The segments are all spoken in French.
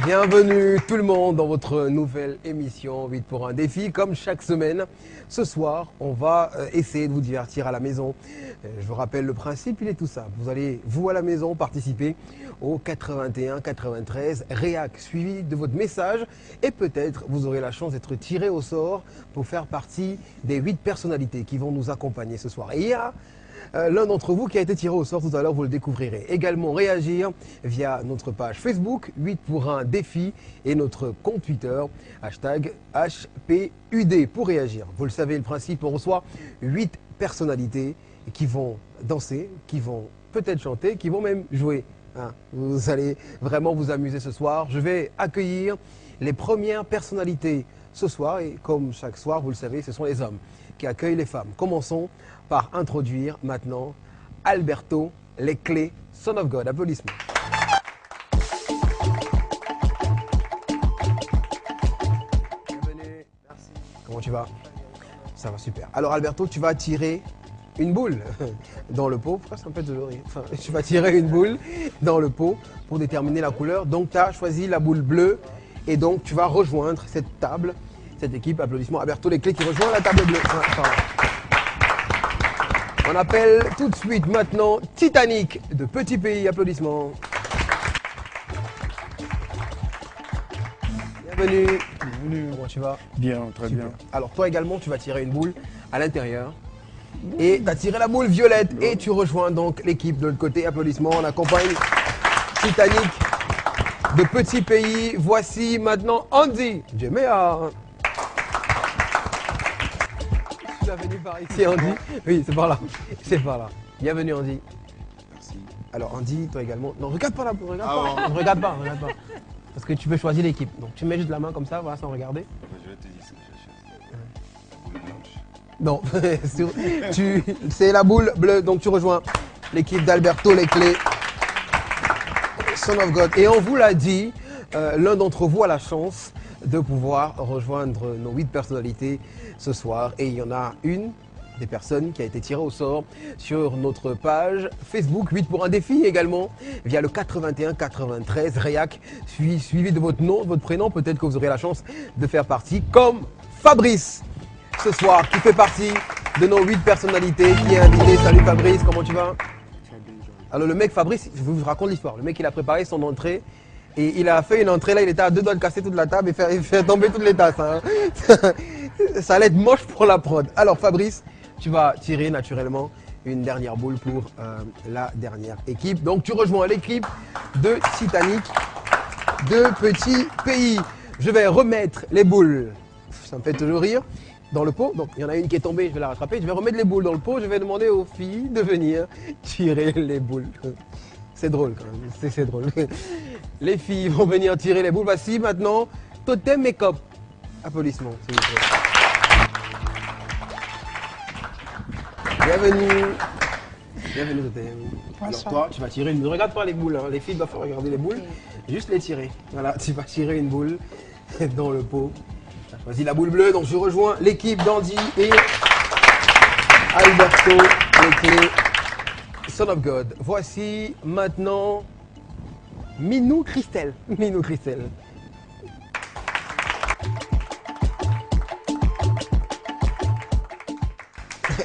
Bienvenue tout le monde dans votre nouvelle émission 8 pour un défi. Comme chaque semaine, ce soir, on va essayer de vous divertir à la maison. Je vous rappelle le principe, il est tout simple. Vous allez, vous à la maison, participer au 81 93 réac suivi de votre message et peut-être vous aurez la chance d'être tiré au sort pour faire partie des 8 personnalités qui vont nous accompagner ce soir. Et il y a l'un d'entre vous qui a été tiré au sort tout à l'heure, vous le découvrirez. Également réagir via notre page Facebook 8 pour un défi et notre compte Twitter hashtag HPUD pour réagir. Vous le savez le principe, on reçoit 8 personnalités qui vont danser, qui vont peut-être chanter, qui vont même jouer. Vous allez vraiment vous amuser ce soir. Je vais accueillir les premières personnalités ce soir et comme chaque soir, vous le savez, ce sont les hommes qui accueillent les femmes. Commençons par introduire maintenant Alberto Leclé, Son of God. Applaudissements. Bienvenue. Merci. Comment tu vas? Ça va super. Alors Alberto, tu vas tirer une boule dans le pot. Pourquoi ça me fait toujours rire? Enfin, tu vas tirer une boule dans le pot pour déterminer la couleur. Donc tu as choisi la boule bleue et donc tu vas rejoindre cette table, cette équipe. Applaudissements. Alberto Leclé qui rejoint la table bleue. On appelle tout de suite maintenant Titanic de Petit Pays. Applaudissements. Bienvenue. Bienvenue. Comment tu vas? Bien, très Super. bien. Alors toi également, tu vas tirer une boule à l'intérieur. Et tu as tiré la boule violette et tu rejoins donc l'équipe de l'autre côté. Applaudissements. On accompagne Titanic de Petit Pays. Voici maintenant Andy Djemea. Tu es venu par ici, Andy? Oui, c'est par là. C'est par là. Bienvenue, Andy. Merci. Alors, Andy, toi également. Non, regarde pas la boule. Regarde Ah pas. bon. Regarde pas. Regarde pas. Parce que tu peux choisir l'équipe. Donc, tu mets juste la main comme ça, voilà, sans regarder. Je vais te dire ce que j'ai choisi. La boule blanche. Non, c'est la boule bleue. Donc, tu rejoins l'équipe d'Alberto Leclé, Son of God. Et on vous l'a dit, l'un d'entre vous a la chance de pouvoir rejoindre nos 8 personnalités ce soir. Et il y en a une des personnes qui a été tirée au sort sur notre page Facebook 8 pour un défi également via le 81 93 réac suivi de votre nom, de votre prénom. Peut-être que vous aurez la chance de faire partie comme Fabrice ce soir qui fait partie de nos 8 personnalités qui est invité. Salut Fabrice, comment tu vas? Alors le mec Fabrice, je vous raconte l'histoire. Le mec il a préparé son entrée et il a fait une entrée là, il était à 2 doigts de casser toute la table et faire tomber toutes les tasses. Hein. Ça allait être moche pour la prod. Alors Fabrice, tu vas tirer naturellement une dernière boule pour la dernière équipe. Donc tu rejoins l'équipe de Titanic de Petit Pays. Je vais remettre les boules, ça me fait toujours rire, dans le pot. Donc il y en a une qui est tombée, je vais la rattraper. Je vais remettre les boules dans le pot. Je vais demander aux filles de venir tirer les boules. C'est drôle quand même, c'est drôle. Les filles vont venir tirer les boules. Voici maintenant Totem Make-up. Applaudissements, s'il vous plaît. Bienvenue. Bienvenue Totem. Alors toi, tu vas tirer une boule. Ne regarde pas les boules, hein. Les filles doivent regarder les boules. Juste les tirer. Voilà, tu vas tirer une boule dans le pot. Tu as choisi la boule bleue, donc je rejoins l'équipe d'Andy et Alberto Leclé, Son of God. Voici maintenant Minou Christelle. Minou Christelle.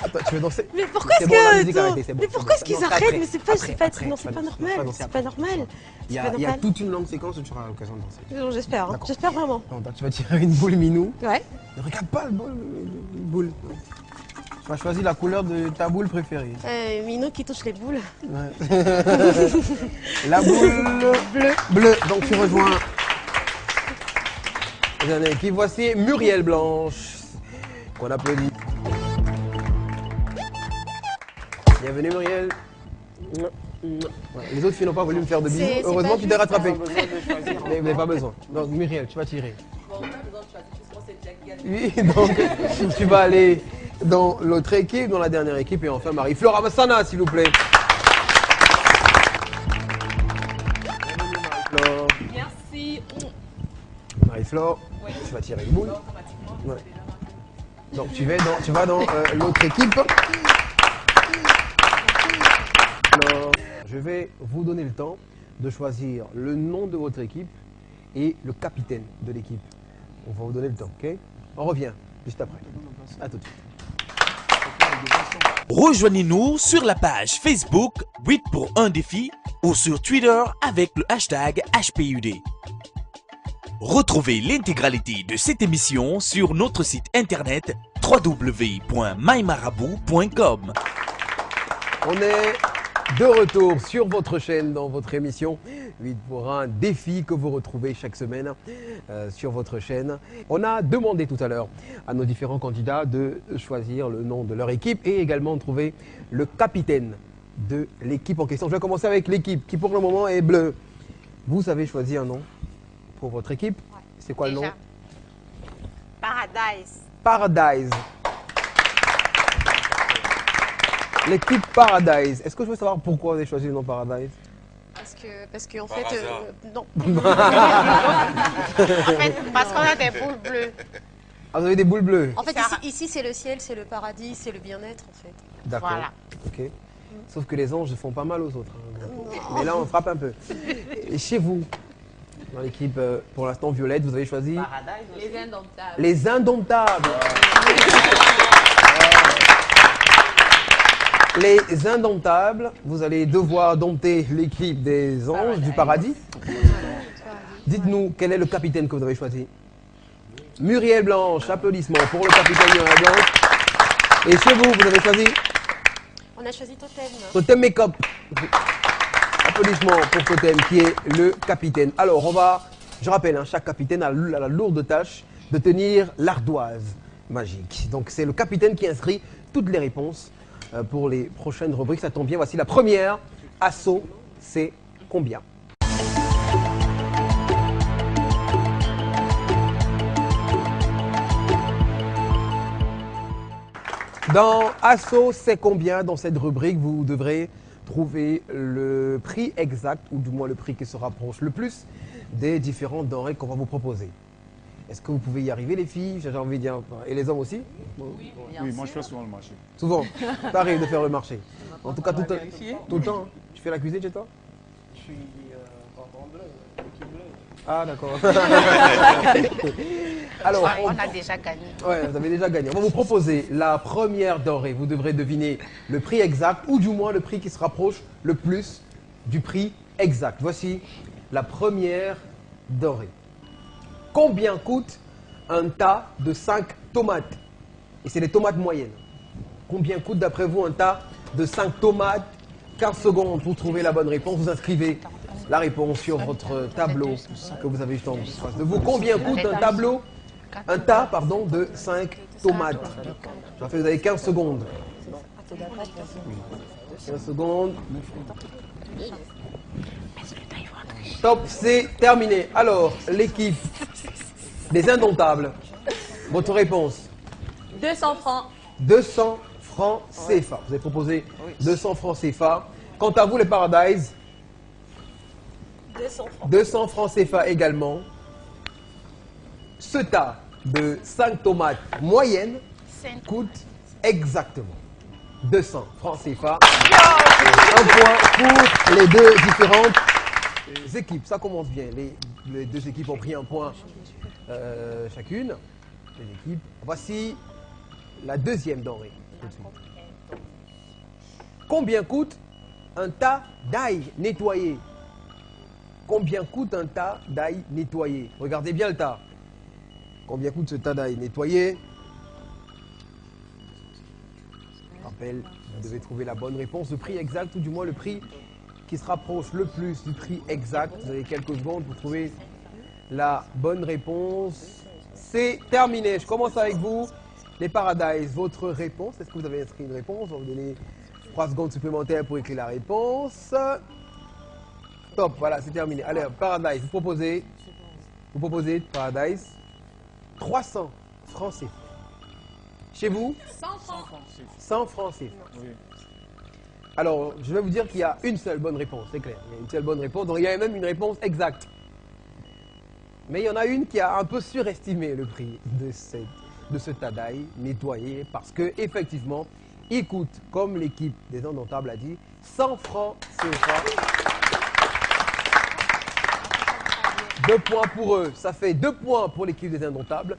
Attends, tu veux danser? Mais pourquoi est-ce C'est bon, la que. musique a arrêté, c'est bon, Mais c'est pourquoi bon. est-ce qu'ils Non, c'est arrêtent? après, Mais c'est pas, après, après, non, c'est pas normal. non, C'est pas normal. Il y C'est pas a normal. toute une longue séquence où tu auras l'occasion de danser. Non, j'espère. Hein. D'accord. J'espère vraiment. Non, donc tu vas tirer une boule Minou. Ouais. Ne regarde pas le boule. Tu vas choisir la couleur de ta boule préférée. Minou qui touche les boules. Ouais. La boule bleue. Donc tu rejoins la dernière équipe. Voici Muriel Blanche, qu'on applaudit. Bienvenue Muriel. Ouais, les autres filles n'ont pas voulu me faire de bisous. C'est Heureusement pas que tu t'es juste, rattrapé. hein. Mais vous n'avez pas besoin. Donc Muriel, tu vas tirer. Bon, on a besoin de choisir, je pense que c'est Jack Gall. Oui, donc tu vas aller dans l'autre équipe, dans la dernière équipe, et enfin Marie-Flore Amassana, s'il vous plaît. Bienvenue, Marie-Flore. Merci. Marie-Flore, Oui. tu vas tirer une boule. Automatiquement, Ouais. c'est déjà Donc tu vas dans l'autre équipe. Alors, je vais vous donner le temps de choisir le nom de votre équipe et le capitaine de l'équipe. On va vous donner le temps, ok? On revient juste après. À tout de suite. Rejoignez-nous sur la page Facebook 8 pour un défi ou sur Twitter avec le hashtag HPUD. Retrouvez l'intégralité de cette émission sur notre site internet www.mymarabout.com. On est de retour sur votre chaîne dans votre émission 8 pour un défi que vous retrouvez chaque semaine sur votre chaîne. On a demandé tout à l'heure à nos différents candidats de choisir le nom de leur équipe et également de trouver le capitaine de l'équipe en question. Je vais commencer avec l'équipe qui pour le moment est bleue. Vous avez choisi un nom pour votre équipe. C'est quoi le nom? Paradise. Paradise. L'équipe Paradise. Est-ce que je veux savoir pourquoi vous avez choisi le nom Paradise? Parce qu'en fait, non. En fait, parce qu'on a des boules bleues. Ah, vous avez des boules bleues? En fait, ici c'est le ciel, c'est le paradis, c'est le bien-être en fait. D'accord. Voilà. Ok. Sauf que les anges font pas mal aux autres. Hein. Mais là, on frappe un peu. Et chez vous, dans l'équipe, pour l'instant violette, vous avez choisi Les indomptables. les Indomptables. Les Indomptables, vous allez devoir dompter l'équipe des anges du paradis. Dites-nous, quel est le capitaine que vous avez choisi? Muriel Blanche, applaudissements pour le capitaine Muriel Blanche. Et chez vous, vous avez choisi On a choisi Totem. Totem Make-up. Applaudissements pour Totem qui est le capitaine. Alors, je rappelle, hein, chaque capitaine a la lourde tâche de tenir l'ardoise magique. Donc, c'est le capitaine qui inscrit toutes les réponses pour les prochaines rubriques. Ça tombe bien, voici la première. Assaut, c'est combien? Dans Assaut, c'est combien? Dans cette rubrique, vous devrez trouver le prix exact, ou du moins le prix qui se rapproche le plus des différentes denrées qu'on va vous proposer. Est-ce que vous pouvez y arriver, les filles? J'ai envie de dire. Et les hommes aussi? Oui, Oui, moi je fais souvent le marché. Souvent. T'arrives de faire le marché. En tout cas, tout le temps. Hein. Tu fais la cuisine chez toi? Je suis en bleu, l'équipe bleue. Ah, d'accord. Alors, On a déjà gagné. ouais, vous avez déjà gagné. On va vous proposer la première denrée. Vous devrez deviner le prix exact, ou du moins le prix qui se rapproche le plus du prix exact. Voici la première denrée. Combien coûte un tas de 5 tomates? Et c'est des tomates moyennes. Combien coûte d'après vous un tas de 5 tomates? 15 secondes pour trouver la bonne réponse. Vous inscrivez la réponse sur votre tableau que vous avez juste en face de vous. Combien coûte un tas de 5 tomates? Vous avez 15 secondes. 15 secondes. Top, c'est terminé. Alors, l'équipe des Indomptables, votre réponse? 200 francs. 200 francs CFA. Vous avez proposé 200 francs CFA. Quant à vous, les Paradise? 200 francs. 200 francs CFA également. Ce tas de 5 tomates moyennes coûte exactement 200 francs CFA. Un point pour les deux différentes équipes. Ça commence bien. Les deux équipes ont pris un point chacune. Les équipes. Voici la deuxième denrée. Combien coûte un tas d'ail nettoyé? Combien coûte un tas d'ail nettoyé? Regardez bien le tas. Combien coûte ce tas d'ail nettoyé? Rappel, vous devez trouver la bonne réponse, le prix exact ou du moins le prix qui se rapproche le plus du prix exact. Vous avez quelques secondes pour trouver la bonne réponse. C'est terminé. Je commence avec vous. Les Paradise, votre réponse. Est-ce que vous avez inscrit une réponse? On va vous donner 3 secondes supplémentaires pour écrire la réponse. Top, voilà, c'est terminé. Allez, Paradise, vous proposez Paradise 300 francs CFA. Chez vous? 100 francs. 100 francs CFA. Oui. Alors, je vais vous dire qu'il y a une seule bonne réponse, c'est clair. Il y a une seule bonne réponse, donc il y a même une réponse exacte. Mais il y en a une qui a un peu surestimé le prix de ce tas d'ail nettoyé parce que effectivement, il coûte, comme l'équipe des Indomptables a dit, 100 francs CFA. 2 points pour eux. Ça fait 2 points pour l'équipe des Indomptables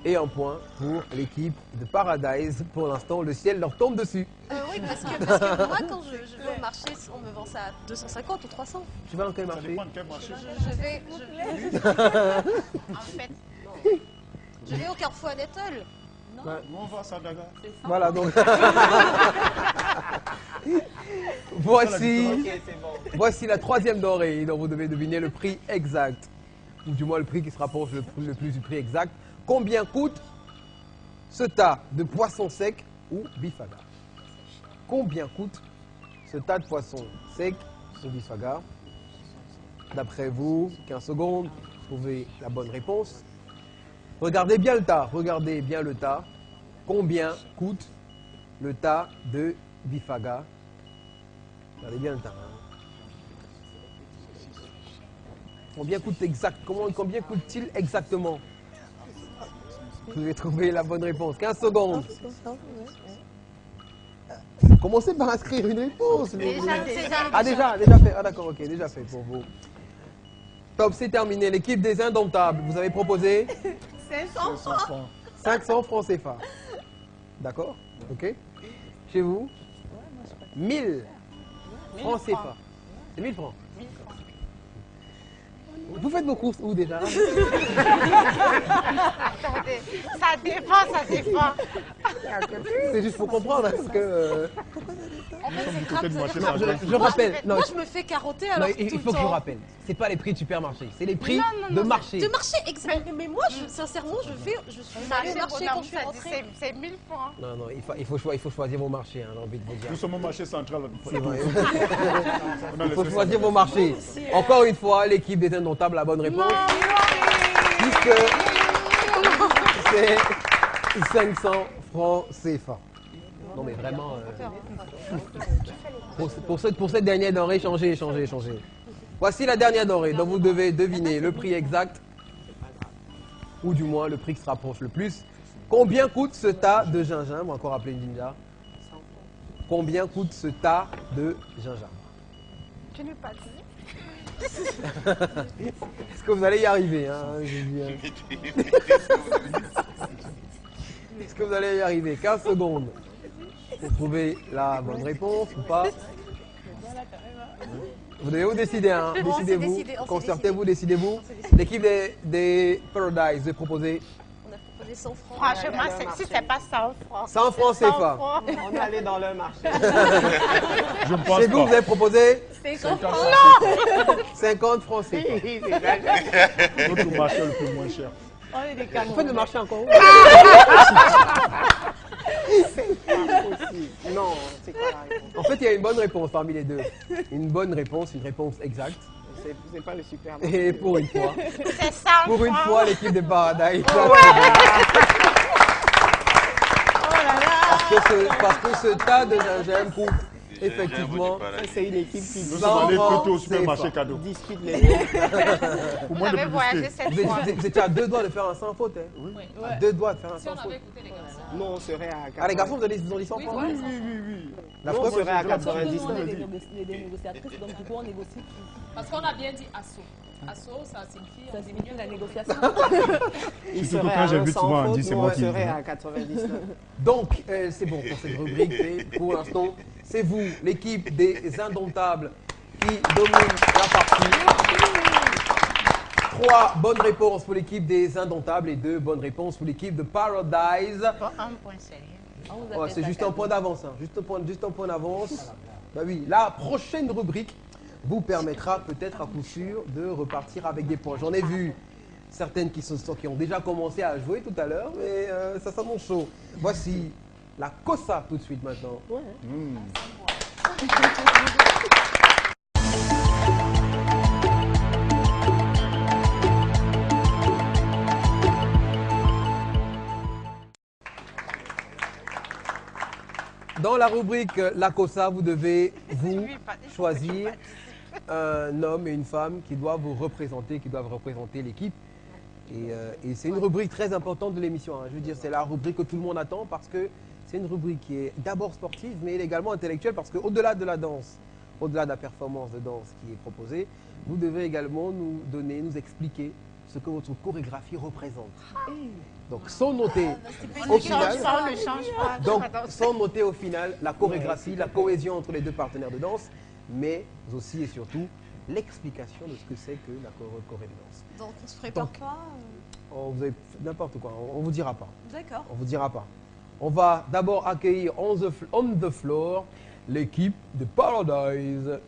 et 1 point pour l'équipe de Paradise. Pour l'instant, le ciel leur tombe dessus. Oui, parce que moi, quand je vais au marché, on me vend ça à 250 ou 300. Tu vas dans quel Ça marché? dépend de quel marché. En fait, Je vais au Carrefour à Nettle. Nous, on va à Sadaga. Voilà, donc. Voici la 3e denrée dont vous devez deviner le prix exact. Ou du moins le prix qui se rapproche le plus du prix exact. Combien coûte ce tas de poissons secs ou bifaga? Combien coûte ce tas de poissons secs ou bifaga? D'après vous, 15 secondes, trouvez la bonne réponse. Regardez bien le tas, regardez bien le tas. Combien coûte le tas de bifaga? Regardez bien le tas. Hein. Combien coûte-t-il exactement? Vous devez trouver la bonne réponse. 15 secondes. Commencez par inscrire une réponse. Ah déjà fait. Ah d'accord, ok, déjà fait pour vous. Top, c'est terminé. L'équipe des Indomptables, vous avez proposé 500 francs. 500 francs CFA. D'accord? Ok. Chez vous 1000 francs CFA. C'est 1000 francs. Vous faites vos courses où déjà? attendez, ça dépend. C'est juste pour comprendre parce que... En fait, c'est grave, côté du marché, c'est-à-dire ça je rappelle. Non, moi, je me fais carotter alors non, tout il faut le que je vous temps. rappelle. C'est pas les prix de supermarché, c'est les prix Non, de marché. De marché, exactement. Mais moi, sincèrement, je suis allée au marché quand je suis rentrée. C'est 1000 francs. Non, non, il faut choisir vos marchés, hein, j'ai envie de vous dire. Nous sommes au marché central. C'est vrai. On a Il faut laissé choisir vos marchés. Encore une fois, l'équipe des Indomptables, la bonne réponse. Puisque c'est 500 francs CFA. Non mais vraiment, pour cette dernière denrée, changez. Voici la dernière denrée dont vous devez deviner le prix exact, ou du moins le prix qui se rapproche le plus. Combien coûte ce tas de gingembre, encore appelé Ninja? Combien coûte ce tas de gingembre? Tu n'es pas dit. Est-ce que vous allez y arriver, hein, j'ai dit, hein. Est-ce que vous allez y arriver? 15 secondes pour trouver la bonne réponse ou pas. Vous devez vous décider, hein. Décidez-vous, décidé, on s'est concertez-vous, décidez-vous. L'équipe des Paradise, vous proposez On a proposé 100 francs. Franchement, si c'est pas 100 francs. 100 francs 100 CFA. francs. On est allé dans le marché. Je ne pense Chez vous, vous pas. avez proposé 50 francs. 50 francs CFA. Notre marché le plus moins cher. On est des Vous Camerounais. faites le marché encore où? Non, c'est quoi la réponse? En fait, il y a une bonne réponse parmi les deux. Une bonne réponse, une réponse exacte. C'est pas le supermarché. Et pour une fois, C'est 100 pour une francs. fois, l'équipe des Paradise. Parce que ce tas de gingembre coûte effectivement C'est une équipe qui Nous sommes allés 100 plutôt au francs supermarché CFA. cadeau. dispute les lieux. Pour Vous moins de avez voyagé publicité. 7 Vous fois. étiez à 2 doigts de faire un sans faute. Hein. À 2 doigts de faire un Si sans on faute. avait écouté les garçons. Nous, on serait à 80. Ah, les garçons, vous ont dit 100 francs? voilà. La Nous, on preuve, serait à c'est 99. on a dit. des négociatrices, donc du coup on négocie. Parce qu'on a bien dit assaut. Assaut, ça signifie. Ça signifie la négociation. Ils Surtout seraient quand à j'invite 100 souvent fautes, Andy, c'est nous, moi on qui serait dis. à 99. donc, c'est bon pour cette rubrique. Et pour l'instant, c'est vous, l'équipe des Indomptables, qui domine la partie. 3 bonnes réponses pour l'équipe des Indomptables et 2 bonnes réponses pour l'équipe de Paradise. Pour un point, c'est rien. On vous Ouais, appelle c'est ça juste un cadeau. point d'avance. Hein. Juste un point d'avance. Bah oui, la prochaine rubrique vous permettra peut-être à coup sûr de repartir avec des points. J'en ai vu certaines qui ont déjà commencé à jouer tout à l'heure, mais ça s'annonce chaud. Voici la Cosa tout de suite maintenant. Dans la rubrique La Cosa, vous devez vous choisir un homme et une femme qui doivent vous représenter, qui doivent représenter l'équipe. Et c'est une rubrique très importante de l'émission. Hein. Je veux dire, c'est la rubrique que tout le monde attend parce que c'est une rubrique qui est d'abord sportive, mais également intellectuelle parce qu'au-delà de la danse, au-delà de la performance de danse qui est proposée, vous devez également nous expliquer ce que votre chorégraphie représente. Donc, sans noter au final, Ça, on ne change pas. donc, sans noter au final la chorégraphie, la cohésion entre les deux partenaires de danse, mais aussi et surtout l'explication de ce que c'est que la choré de danse. Donc on se prépare Donc, pas. Vous avez n'importe quoi, on ne vous dira pas. D'accord. On vous dira pas. On va d'abord accueillir on the floor l'équipe de Paradise.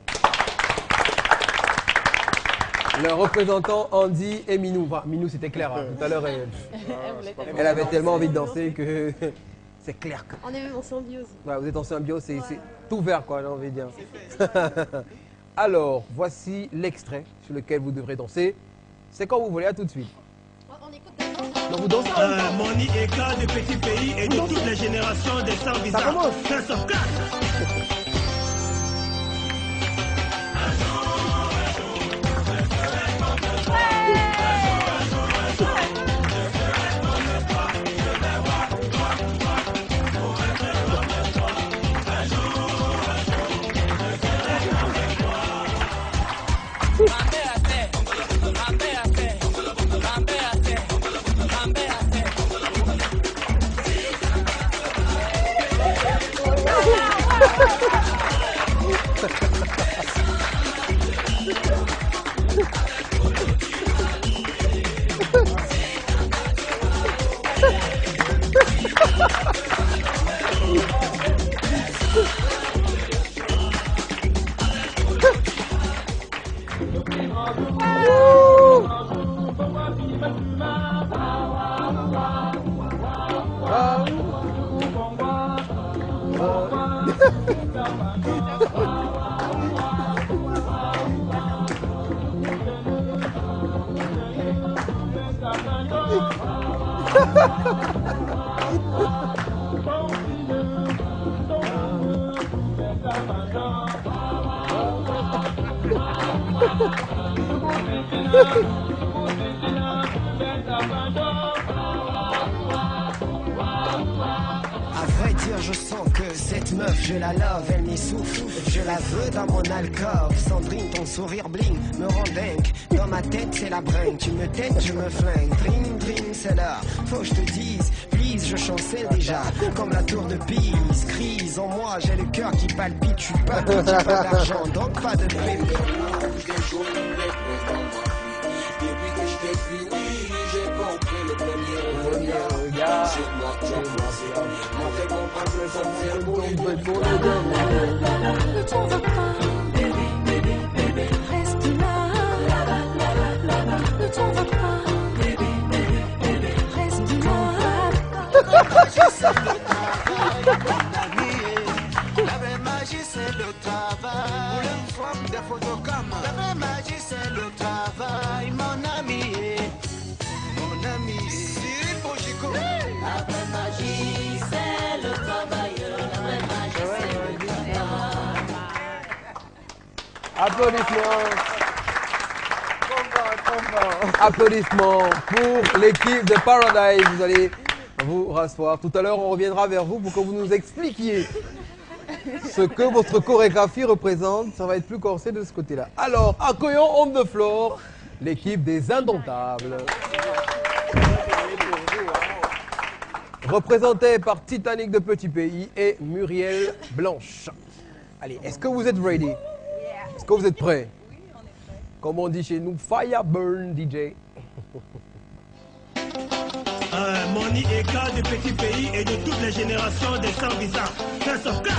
Le représentant Andy et Minou. Enfin, Minou c'était clair, hein. Tout à l'heure elle avait tellement envie de danser que c'est clair que... On est même en symbiose. Ouais, vous êtes en symbiose, c'est tout vert quoi, j'ai envie de dire. Alors, voici l'extrait sur lequel vous devrez danser. C'est quand vous voulez, à tout de suite. On écoute d'abord. Donc vous dansez Moni et cas de petits pays et de toutes les générations des sans visa. Ça commence. First of class. À vrai dire, je sens que cette meuf, je la love, elle m'essouffle. Je la veux dans mon alcôve. Sandrine, ton sourire bling me rend dingue. Dans ma tête, c'est la bringue. Tu me têtes, je me flingue. Dream, dream, c'est l'heure. Faut que je te dise, please, je chancelle déjà. Comme la tour de Pise. Crise en moi, j'ai le cœur qui palpite. Je suis pas petit, pas d'argent, donc pas de prime. Depuis que je t'ai fini, j'ai compris le premier regard. C'est moi qui ai pensé. M'en fait comprendre que son cerveau est bon. Ne t'en va pas, bébé, bébé, bébé, reste là. Ne t'en va pas, bébé, bébé, bébé, reste là. La vraie magie c'est le travail. Une forme de photocam. La vraie magie c'est le travail, mon ami. Mon ami. Cyril Bojico. La vraie magie c'est le travail. La vraie magie c'est le travail. Applaudissements. Applaudissements pour l'équipe de Paradise. Vous allez vous rasseoir. Tout à l'heure, on reviendra vers vous pour que vous nous expliquiez ce que votre chorégraphie représente. Ça va être plus corsé de ce côté-là. Alors, accueillons on the floor l'équipe des Indomptables. Représentée par Titanic de Petit Pays et Muriel Blanche. Allez, est-ce que vous êtes ready? Est-ce que vous êtes prêts? Comme on dit chez nous, fire burn DJ. Moni et cas de petits pays et de toutes les générations des sans visa. First of class.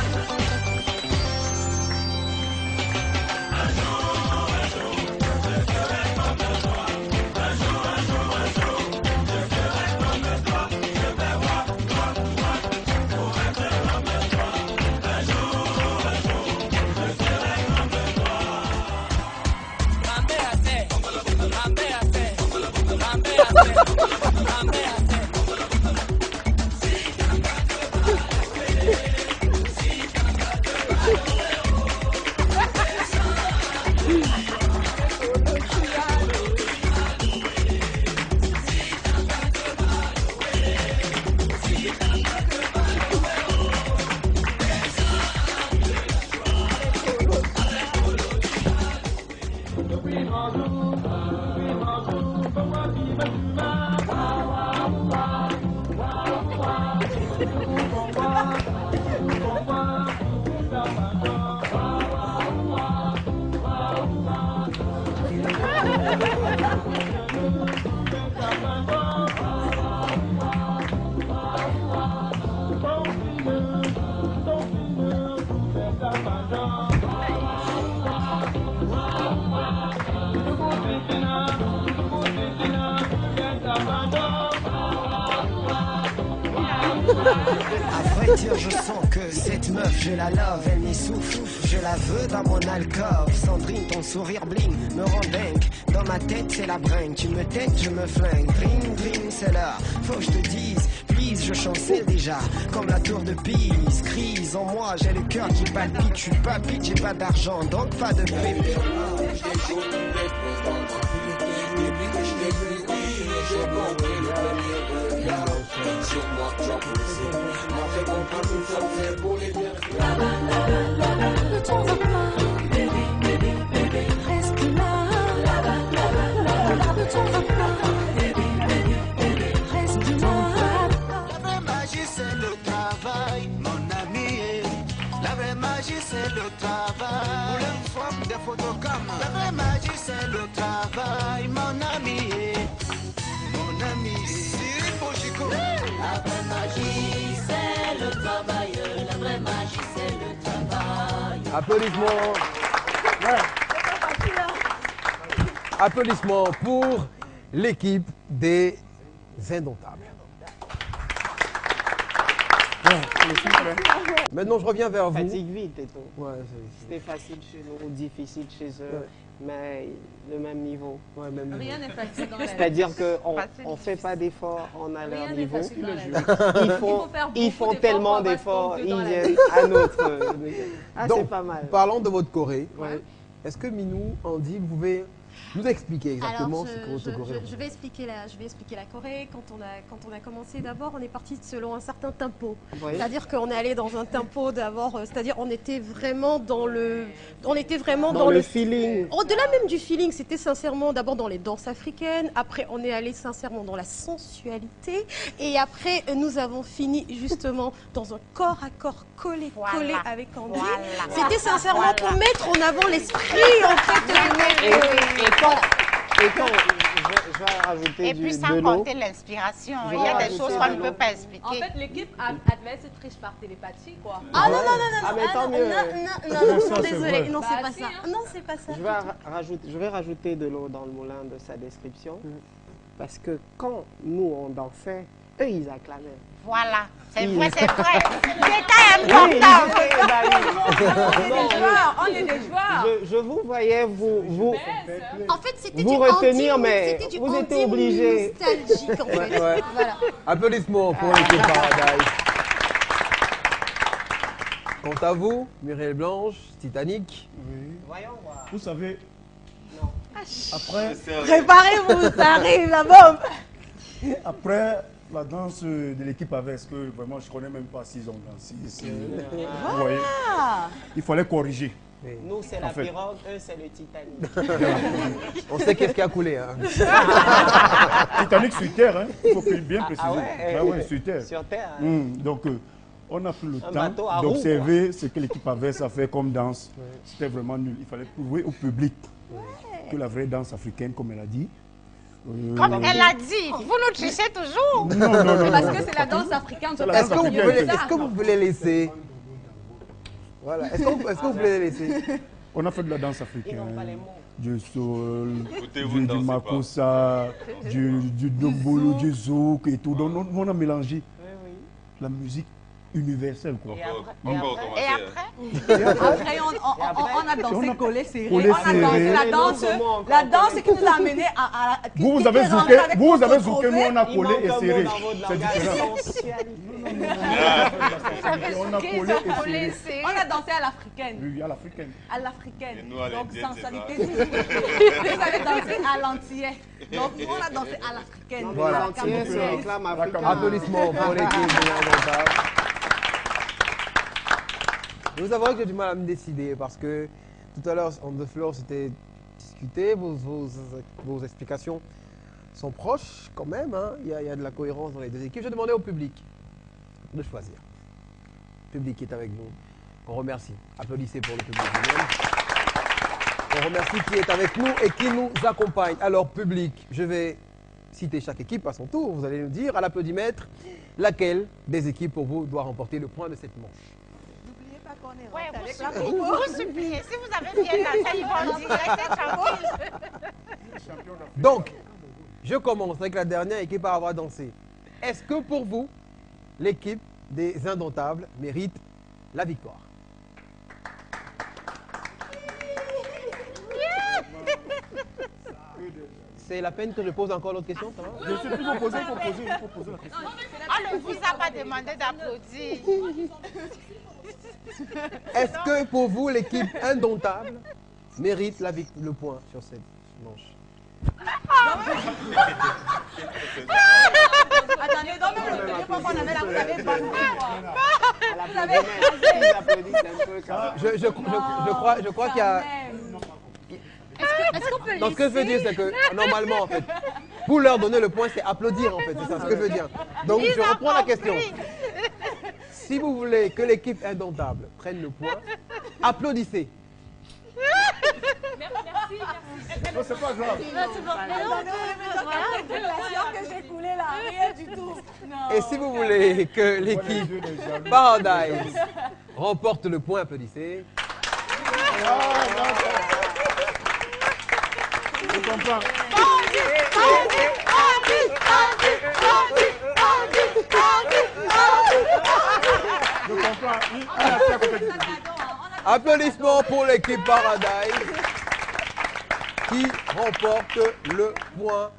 À vrai dire, je sens que cette meuf, je la love, elle m'essouffle. Je la veux dans mon alcôve. Sandrine, ton sourire bling me rend dingue. Dans ma tête, c'est la bringue. Tu me têtes, je me flingue. Bling, bling, c'est l'heure. Faut que je te dise, please, je chancelle déjà. Comme la tour de Pise. Crise en moi, j'ai le cœur qui palpite. Je suis pas vite, j'ai pas d'argent, donc pas de pépite. Sur moi, tu as poussé. M'a fait comprendre tout ça, c'est pour les biens. Ne t'en va pas, baby, baby, baby, reste là. Ne t'en va pas, baby, baby, baby, reste là. La vraie magie, c'est le travail, mon ami. La vraie magie, c'est le travail. Pour une forme de photocam. La vraie magie, c'est le travail, mon ami. Mon ami, c'est Bojico. La vraie magie, c'est le travail. La vraie magie, c'est le travail. Applaudissements. Ouais. Applaudissements pour l'équipe des Indomptables. Maintenant, je reviens vers vous. Fatigue vite et tout. Ouais, c'était facile chez nous, difficile chez eux, ouais. Mais le même niveau. Ouais, même Rien n'est facile dans la vie. C'est-à-dire qu'on ne fait pas d'efforts, on a leur Rien n'est niveau. facile dans la vie. Ils font tellement d'efforts, ils viennent à notre. Ah, c'est pas mal. Parlons de votre choré. Ouais. Est-ce que Minou, Andy, vous pouvez nous expliquer exactement ce que votre choré? Je vais expliquer la choré. Quand on a commencé, d'abord, on est parti selon un certain tempo. Oui. C'est-à-dire qu'on est allé dans un tempo d'abord, c'est-à-dire on était vraiment dans le feeling. Au-delà même du feeling, c'était sincèrement d'abord dans les danses africaines. Après, on est allé sincèrement dans la sensualité. Et après, nous avons fini justement dans un corps à corps collé avec Andy. C'était sincèrement pour mettre en avant l'esprit en fait de Et quand je vais rajouter Et puis de sans l'eau. compter l'inspiration, il y a des choses qu'on ne peut pas expliquer. En fait, l'équipe adverse triche par télépathie, quoi. Ah non, Ah, mais tant mieux. non, désolé, non, c'est pas ça. Non, c'est pas ça. Je vais rajouter de l'eau dans le moulin de sa description. Parce que quand nous, on dansait, eux, ils acclamaient. Voilà, c'est vrai, c'est vrai. Détail important. On est des joueurs. Je vous voyais, vous En fait, c'était vous du retenir, anti- mais c'était du vous étiez obligés. nostalgique en fait. Ouais. Voilà. Applaudissements pour l'équipe Paradise. Quant à vous, Muriel Blanche, Titanic. Oui. Voyons voir. Vous savez, après, Préparez-vous, ça arrive la bombe. après la danse de l'équipe Aves, que vraiment je ne connais même pas s'ils ont dansé. Vous voyez, il fallait corriger. Nous, c'est la En fait. pirogue, eux, c'est le Titanic. On sait qu'est-ce qui a coulé. Hein. Titanic sur terre, hein, il faut bien préciser. Ah ouais, Ah ouais, sur terre. Sur terre. Donc, on a pris le bateau à temps roue, d'observer ce que l'équipe Aves a fait comme danse. C'était vraiment nul. Il fallait prouver au public que la vraie danse africaine, comme elle a dit. Comme elle a dit, vous nous trichez toujours. Non. Parce que c'est la danse africaine. Est-ce que vous pouvez les laisser? Voilà. Est-ce que vous pouvez les laisser? On a fait de la danse africaine, du sol, vous du makossa, du dombolo, du zouk et tout. Donc on a mélangé la musique universelle, quoi. Et après, on a dansé collé serré. Collé On a dansé serré. la danse qui nous a amené à Vous avez zouké, nous on a collé et serré. C'est différent. On a collé et serré. On a dansé à l'africaine. Oui, à l'africaine. À l'africaine. Et nous, à Donc l'indienne, sensualité. c'est Vous avez dansé à l'antillais. Donc nous, on a dansé à l'africaine. Voilà. Applaudissements pour l'équipe de Indomptables. Je vous avouez que j'ai du mal à me décider parce que tout à l'heure, on the floor, c'était discuté, vos explications sont proches quand même. Hein. Il y a de la cohérence dans les deux équipes. Je demandais au public de choisir. public qui est avec nous. On remercie. Applaudissez pour le public lui-même. On remercie qui est avec nous et qui nous accompagne. Alors, public, je vais citer chaque équipe à son tour. Vous allez nous dire à l'applaudimètre laquelle des équipes pour vous doit remporter le point de cette manche. N'oubliez pas qu'on est Ouais, rentré avec vous la suppliez, promo. vous suppliez. Si vous avez bien dansé, ils vont dire restez tranquille. Donc, je commence avec la dernière équipe à avoir dansé. Est-ce que pour vous, l'équipe des Indomptables mérite la victoire? C'est la peine que je pose encore l'autre question, ça va? Je sais plus, il faut poser la question. On ne vous a pas demandé d'applaudir. Est-ce que pour vous, l'équipe Indomptable mérite le point sur cette manche? Attendez, non, mais le premier point qu'on avait là, vous avez pas Je crois qu'il y a... Est-ce qu'on peut Donc, ce que je veux dire, c'est que normalement, en fait, pour leur donner le point, c'est applaudir, en fait. C'est ça ce que je veux dire. Donc, je reprends la question. Si vous voulez que l'équipe Indomptable prenne le point, applaudissez. Merci. Non, c'est pas grave. Que j'ai coulé là, rien du tout. Non. Et si vous voulez que l'équipe Paradise remporte le point, applaudissez. Je comprends. Je comprends. Applaudissements pour l'équipe Paradise qui remporte le point.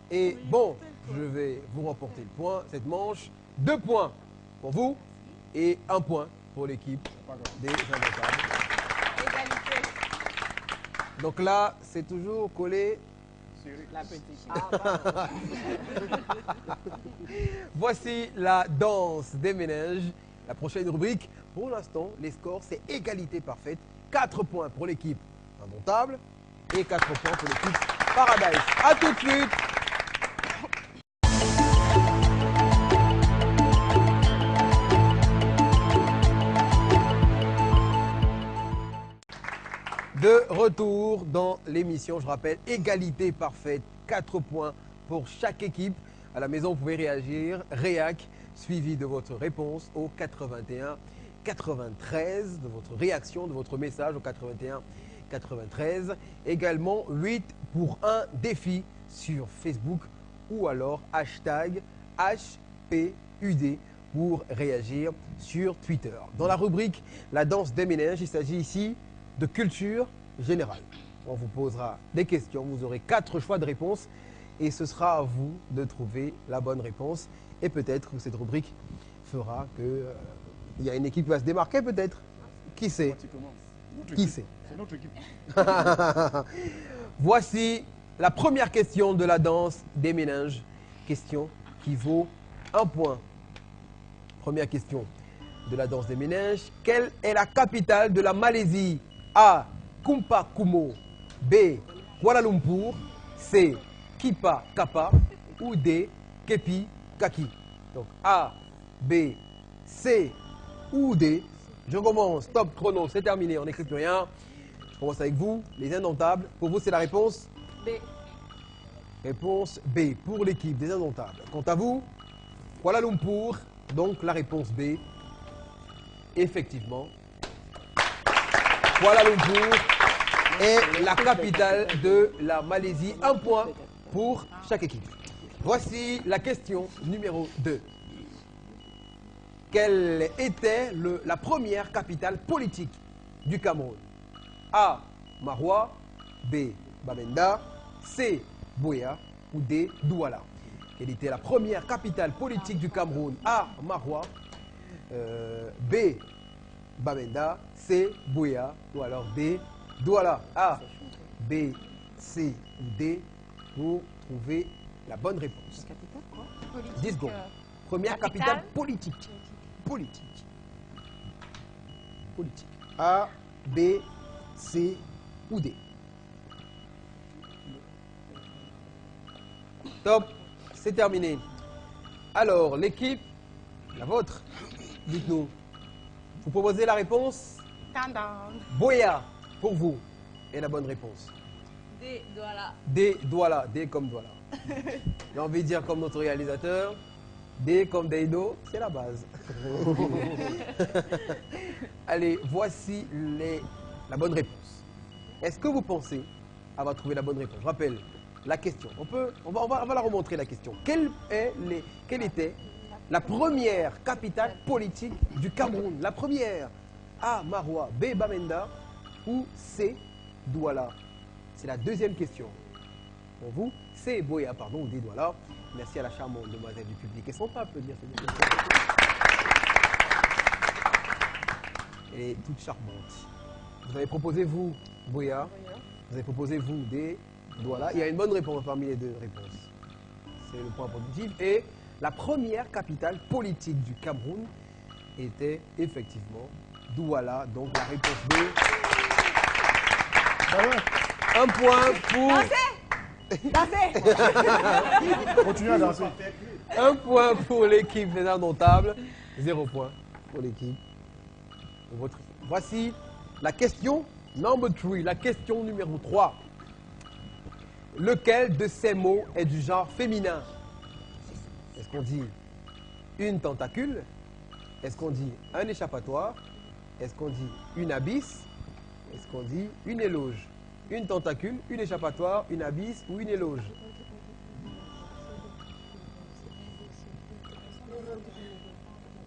Et bon, je vais vous remporter le point, cette manche. 2 points pour vous et 1 point pour l'équipe des Indomptables. Donc là, c'est toujours collé. La petite. Voici la danse des ménages. La prochaine rubrique, pour l'instant, les scores, c'est égalité parfaite. 4 points pour l'équipe Indomptable et 4 points pour l'équipe Paradise. A tout de suite. De retour dans l'émission, je rappelle, égalité parfaite, 4 points pour chaque équipe. À la maison, vous pouvez réagir, réac, suivi de votre réponse au 81 93, de votre réaction, de votre message au 81 93. Également, 8 pour 1 défi sur Facebook ou alors hashtag HPUD pour réagir sur Twitter. Dans la rubrique La danse des ménages, il s'agit ici de culture générale. On vous posera des questions, vous aurez 4 choix de réponse et ce sera à vous de trouver la bonne réponse. Et peut-être que cette rubrique fera qu'il y a une équipe qui va se démarquer peut-être. Qui sait? Qui sait? C'est notre équipe. Voici la première question de la danse des ménages. Question qui vaut 1 point. Première question de la danse des ménages. Quelle est la capitale de la Malaisie? A. Kumpa Kumo. B. Kuala Lumpur. C. Kipa Kappa. Ou D. Kepi Kaki. Donc A, B, C ou D. Je commence. Stop chrono, c'est terminé. On n'écrit plus rien. Je commence avec vous, les Indomptables. Pour vous, c'est la réponse B. Réponse B pour l'équipe des Indomptables. Quant à vous, Kuala Lumpur. Donc la réponse B. Effectivement. Kuala Lumpur est la capitale de la Malaisie. 1 point pour chaque équipe. Voici la question numéro 2. Quelle était la première capitale politique du Cameroun? A. Maroua. B. Bamenda. C. Buea. Ou D. Douala. Quelle était la première capitale politique du Cameroun? A. Maroua. B. Bamenda. C. Buea. Ou alors D. Douala. A. B. C. ou D. Pour trouver la bonne réponse. 10 secondes. Première capitale politique. Politique. Politique. A, B, C ou D. Top. C'est terminé. Alors, l'équipe, la vôtre, dites-nous, Vous proposez la réponse? Tendance. Boya, pour vous. Et la bonne réponse? D, Douala. D, Douala. D comme Douala. J'ai envie de dire comme notre réalisateur, D comme Deido, c'est la base. Allez, voici la bonne réponse. Est-ce que vous pensez avoir trouvé la bonne réponse? Je rappelle la question. On va la remontrer la question. Quelle était la première capitale politique du Cameroun? La première. A, Maroua, B, Bamenda ou C, Douala? C'est la deuxième question. Pour vous, C, Boya, pardon, ou D, Douala. Merci à la charmante demoiselle du public. Elles ne sont pas applaudir. Elle est toute charmante. Vous avez proposé, vous, Boya. Vous avez proposé, vous, D, Douala. Il y a une bonne réponse parmi les deux réponses. C'est le point positif. Et la première capitale politique du Cameroun était effectivement Douala. Donc la réponse B. Un point pour... Dansez. Continuez à danser. Un point pour l'équipe des Indomptables. 0 point pour l'équipe. Voici la question number 3. La question numéro 3. Lequel de ces mots est du genre féminin? Est-ce qu'on dit une tentacule? Est-ce qu'on dit un échappatoire? Est-ce qu'on dit une abysse? Est-ce qu'on dit une éloge? Une tentacule, une échappatoire, une abysse ou une éloge?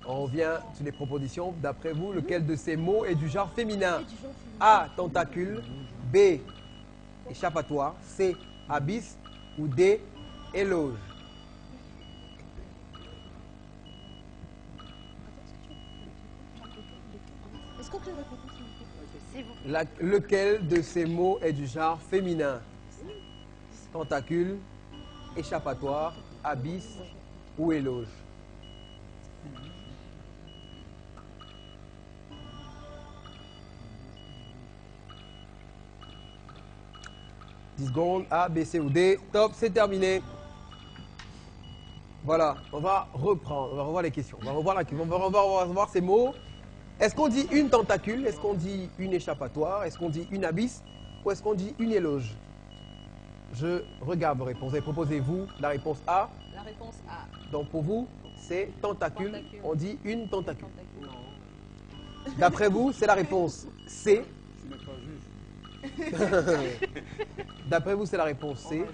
On revient sur les propositions. D'après vous, lequel de ces mots est du genre féminin? A, tentacule. B, échappatoire. C, abysse. Ou D, éloge. Est-ce qu'on peut répéter? Lequel de ces mots est du genre féminin? Tentacule, échappatoire, abysse ou éloge? « 10 secondes, A, B, C ou D. Top, c'est terminé. Voilà, on va reprendre, on va revoir les questions. On va revoir ces mots. Est-ce qu'on dit une tentacule? Est-ce qu'on dit une échappatoire? Est-ce qu'on dit une abysse? Ou est-ce qu'on dit une éloge? Je regarde vos réponses. Et proposez-vous la réponse A? La réponse A. Donc pour vous, c'est tentacule. On dit une tentacule. D'après vous, c'est la réponse C. D'après vous, c'est la réponse C.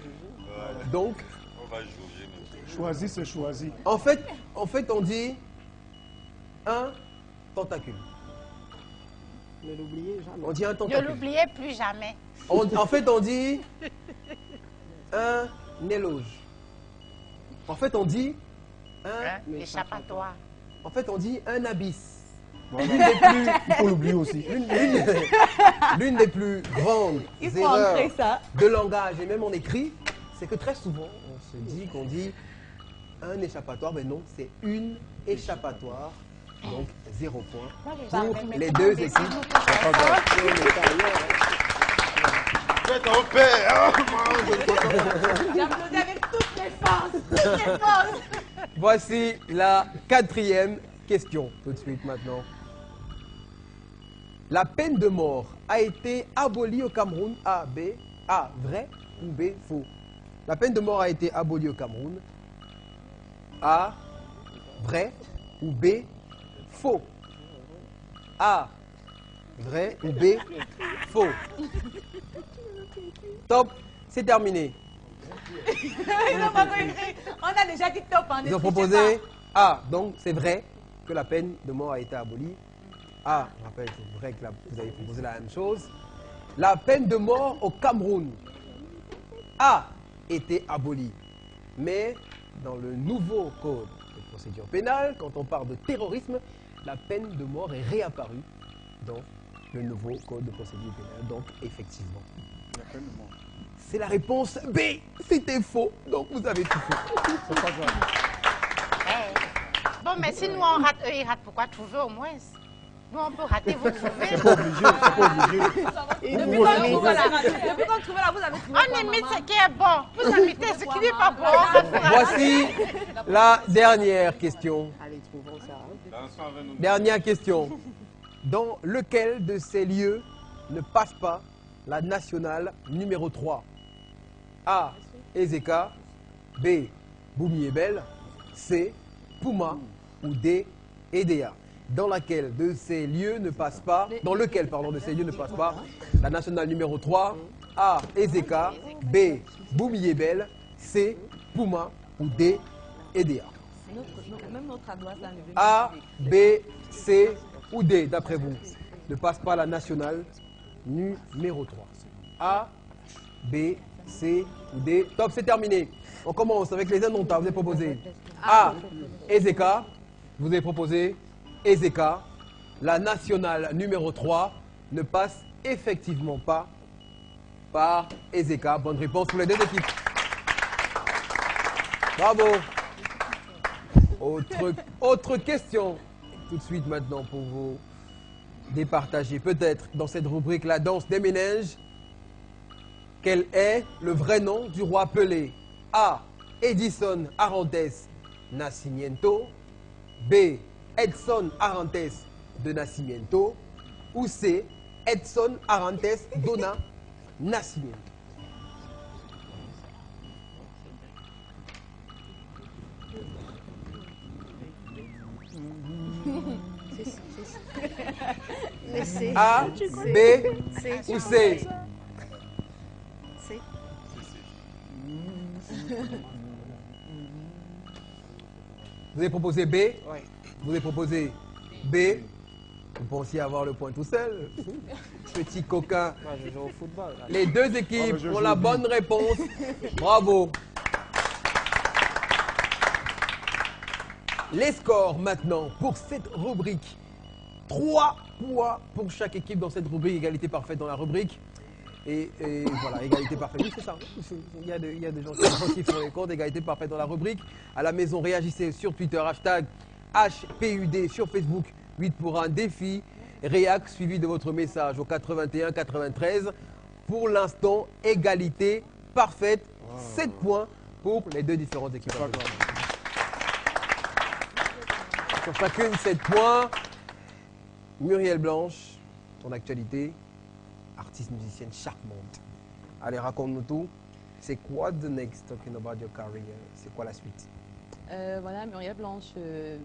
Donc, on va juger. Choisi, c'est choisi. En fait, on dit un tentacule. Ne l'oubliez jamais. On dit un tentacule. Ne l'oubliez plus jamais. En fait, on dit un éloge. En fait, on dit un échappatoire. En fait, on dit un abysse. Voilà. L'une des plus... Il faut l'oublier aussi. L'une des plus grandes Il faut erreurs ancrer ça. de langage et même en écrit, c'est que très souvent, on se dit qu'on dit un échappatoire, mais non, c'est une échappatoire. Donc, 0 point pour les deux équipes. C'est ton père. J'applaudis avec toutes mes forces. Voici la 4e question, tout de suite maintenant. La peine de mort a été abolie au Cameroun. A, B, A, vrai ou B, faux? La peine de mort a été abolie au Cameroun. A, vrai ou B, faux? A, vrai ou B, faux? Top, c'est terminé. On a déjà dit top. Ils ont proposé A, donc c'est vrai que la peine de mort a été abolie. A, je rappelle, c'est vrai que vous avez proposé la même chose. La peine de mort au Cameroun a été abolie. Mais dans le nouveau code de procédure pénale, quand on parle de terrorisme, la peine de mort est réapparue dans le nouveau code de procédure pénale. Donc, effectivement, c'est la réponse B. C'était faux, donc vous avez tout faux. C'est pas grave. Bon, mais si nous on rate, eux ils ratent, pourquoi trouver au moins? Nous on peut rater, vous trouvez. C'est pas obligé, c'est pas obligé. Depuis qu'on trouve là, vous avez trouvé. On imite ce qui est bon. Vous imitez ce qui n'est pas bon. Voici la dernière question. Allez, trouvons ça. Dernière question. dans lequel de ces lieux ne passe pas la nationale numéro 3? A. Ezeka. B. Boumi et Belle. C. Puma. Ou D. Edea. Dans lequel de ces lieux ne passe pas la nationale numéro 3? A. Ezeka. B. Boumi et Belle. C. Puma. Ou D. Edea. Même notre adresse là ne veut A, B, C ou D, d'après vous, ne passe pas la nationale numéro 3. A, B, C ou D. Top, c'est terminé. On commence avec les indomptables. Vous avez proposé A, Ezeka. Vous avez proposé Ezeka. La nationale numéro 3 ne passe effectivement pas par Ezeka. Bonne réponse pour les deux équipes. Bravo. Autre question, tout de suite maintenant pour vous départager. Peut-être dans cette rubrique La danse des méninges, quel est le vrai nom du roi Pelé? A. Edison Arantes Nascimento. B. Edson Arantes de Nascimento. Ou C. Edson Arantes Dona Nascimento. A, B ou C? Vous avez proposé B? Oui. Vous avez proposé B? Vous pensiez avoir le point tout seul? Petit coquin. Moi, je joue au football. Là. Les deux équipes ont la bonne réponse. Bravo. Les scores maintenant pour cette rubrique. 3 points pour chaque équipe dans cette rubrique. Égalité parfaite dans la rubrique. Et voilà, égalité parfaite. Oui, c'est ça. Il y a des gens qui font les comptes. Égalité parfaite dans la rubrique. À la maison, réagissez sur Twitter. Hashtag HPUD sur Facebook. 8 pour un défi. Réac suivi de votre message au 81 93. Pour l'instant, égalité parfaite. 7 points pour les deux différentes équipes. Sur chacune, 7 points. Muriel Blanche, ton actualité, artiste musicienne charmante. Allez, raconte-nous tout. C'est quoi the next talking about your career? C'est quoi la suite? Voilà, Muriel Blanche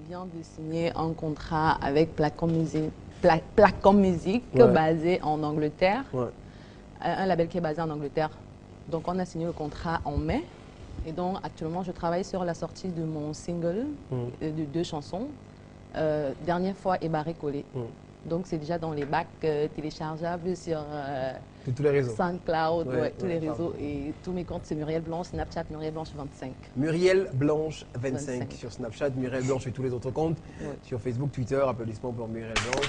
vient de signer un contrat avec Placom Music basé en Angleterre. Ouais. Un label qui est basé en Angleterre. Donc on a signé le contrat en mai. Et donc actuellement je travaille sur la sortie de mon single de 2 chansons. Dernière fois, Ebaré Collé. Donc, c'est déjà dans les bacs téléchargeables sur tous les réseaux. SoundCloud, tous les réseaux. Et tous mes comptes, c'est Muriel Blanche, Snapchat, Muriel Blanche 25. Muriel Blanche 25 sur Snapchat, Muriel Blanche et tous les autres comptes. Sur Facebook, Twitter, applaudissements pour Muriel Blanche.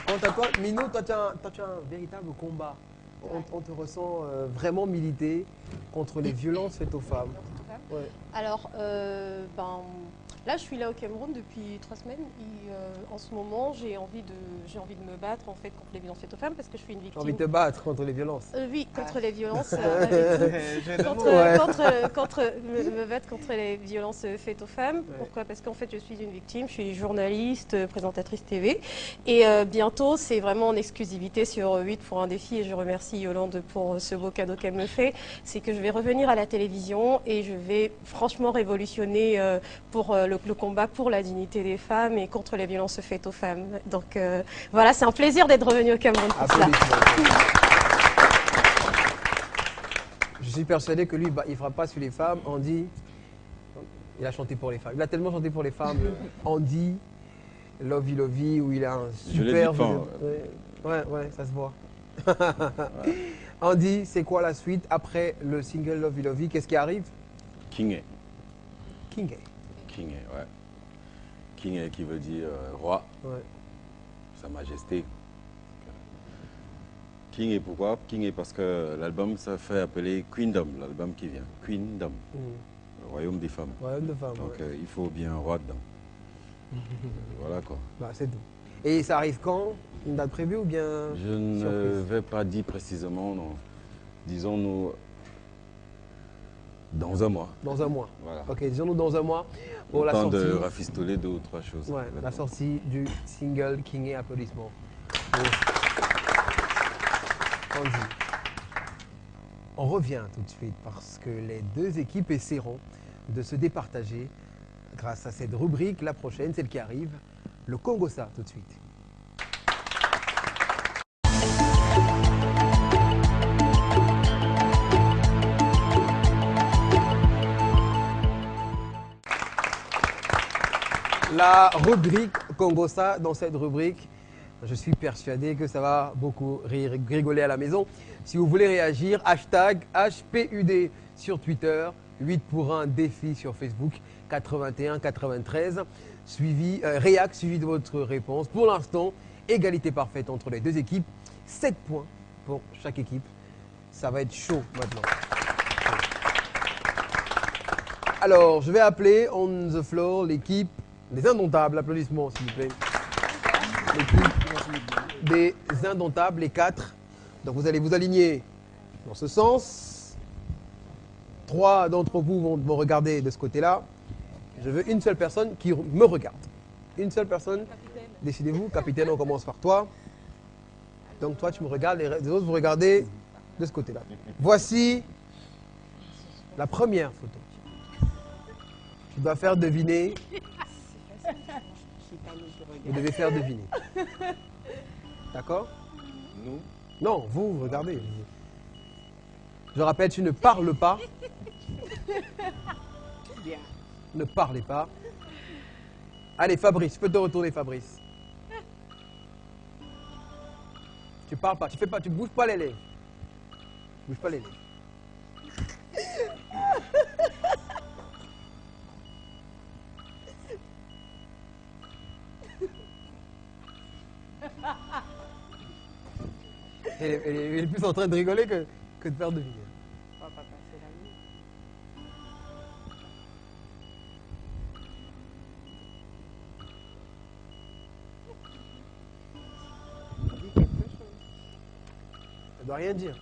Quant à toi, Minou, toi, tu as un véritable combat. On te ressent vraiment militer contre les violences faites aux femmes. Alors, là, je suis là au Cameroun depuis 3 semaines et en ce moment, j'ai envie de me battre en fait contre les violences faites aux femmes parce que je suis une victime. J'ai envie de te battre contre les violences. Oui, contre les violences. Me battre contre les violences faites aux femmes. Pourquoi? Parce qu'en fait, je suis une victime. Je suis journaliste, présentatrice TV et bientôt, c'est vraiment en exclusivité sur 8 pour un défi et je remercie Yolande pour ce beau cadeau qu'elle me fait. C'est que je vais revenir à la télévision et je vais franchement révolutionner pour le combat pour la dignité des femmes et contre les violences faites aux femmes. Donc voilà, c'est un plaisir d'être revenu au Cameroun pour cela. Je suis persuadé que lui, il ne fera pas sur les femmes. Andy, il a chanté pour les femmes. Il a tellement chanté pour les femmes. Andy, Lovey Lovey, où il a un super... Ouais, ça se voit. Andy, c'est quoi la suite après le single Lovey Lovey? Qu'est-ce qui arrive? Kingé. Kingé. Kingé, ouais. Kingé qui veut dire roi. Ouais. Sa Majesté. Kingé, pourquoi? Kingé parce que l'album ça fait appeler Queendom, l'album qui vient. Queendom. Le royaume des femmes. Royaume des femmes. Donc il faut bien un roi dedans. Voilà quoi. Bah, c'est tout. Et ça arrive quand? Une date prévue ou bien je ne vais pas dire précisément, non. Disons-nous dans un mois. Dans un mois. Voilà. Ok, disons-nous dans un mois. pour la Temps sortie. de rafistoler 2 ou 3 choses. Ouais, la sortie du single King et applaudissements. Andy. On revient tout de suite parce que les deux équipes essaieront de se départager grâce à cette rubrique. La prochaine, celle qui arrive, le Congo-Ça tout de suite. La rubrique Congo-Ça, dans cette rubrique, je suis persuadé que ça va beaucoup rigoler à la maison. Si vous voulez réagir, hashtag HPUD sur Twitter, 8 pour 1 défi sur Facebook, 81 93, réac suivi de votre réponse. Pour l'instant, égalité parfaite entre les deux équipes, 7 points pour chaque équipe. Ça va être chaud maintenant. Alors, je vais appeler on the floor l'équipe des Indomptables. Applaudissements, s'il vous plaît. L'équipe des Indomptables, les 4. Donc, vous allez vous aligner dans ce sens. 3 d'entre vous vont regarder de ce côté-là. Je veux une seule personne qui me regarde. Une seule personne. Décidez-vous. Capitaine, on commence par toi. Donc, toi, tu me regardes. Les autres, vous regardez de ce côté-là. Voici la première photo. Tu dois faire deviner. Vous devez faire deviner. D'accord? Nous? Non, vous, regardez. Je rappelle, tu ne parles pas. Bien. Ne parlez pas. Allez, Fabrice, tu peux te retourner, Fabrice. Tu parles pas, tu bouges pas les lèvres. Tu bouges pas les lèvres. Elle est plus en train de rigoler que de faire deviner. On va pas passer la nuit. Dis quelque chose. Elle doit rien dire.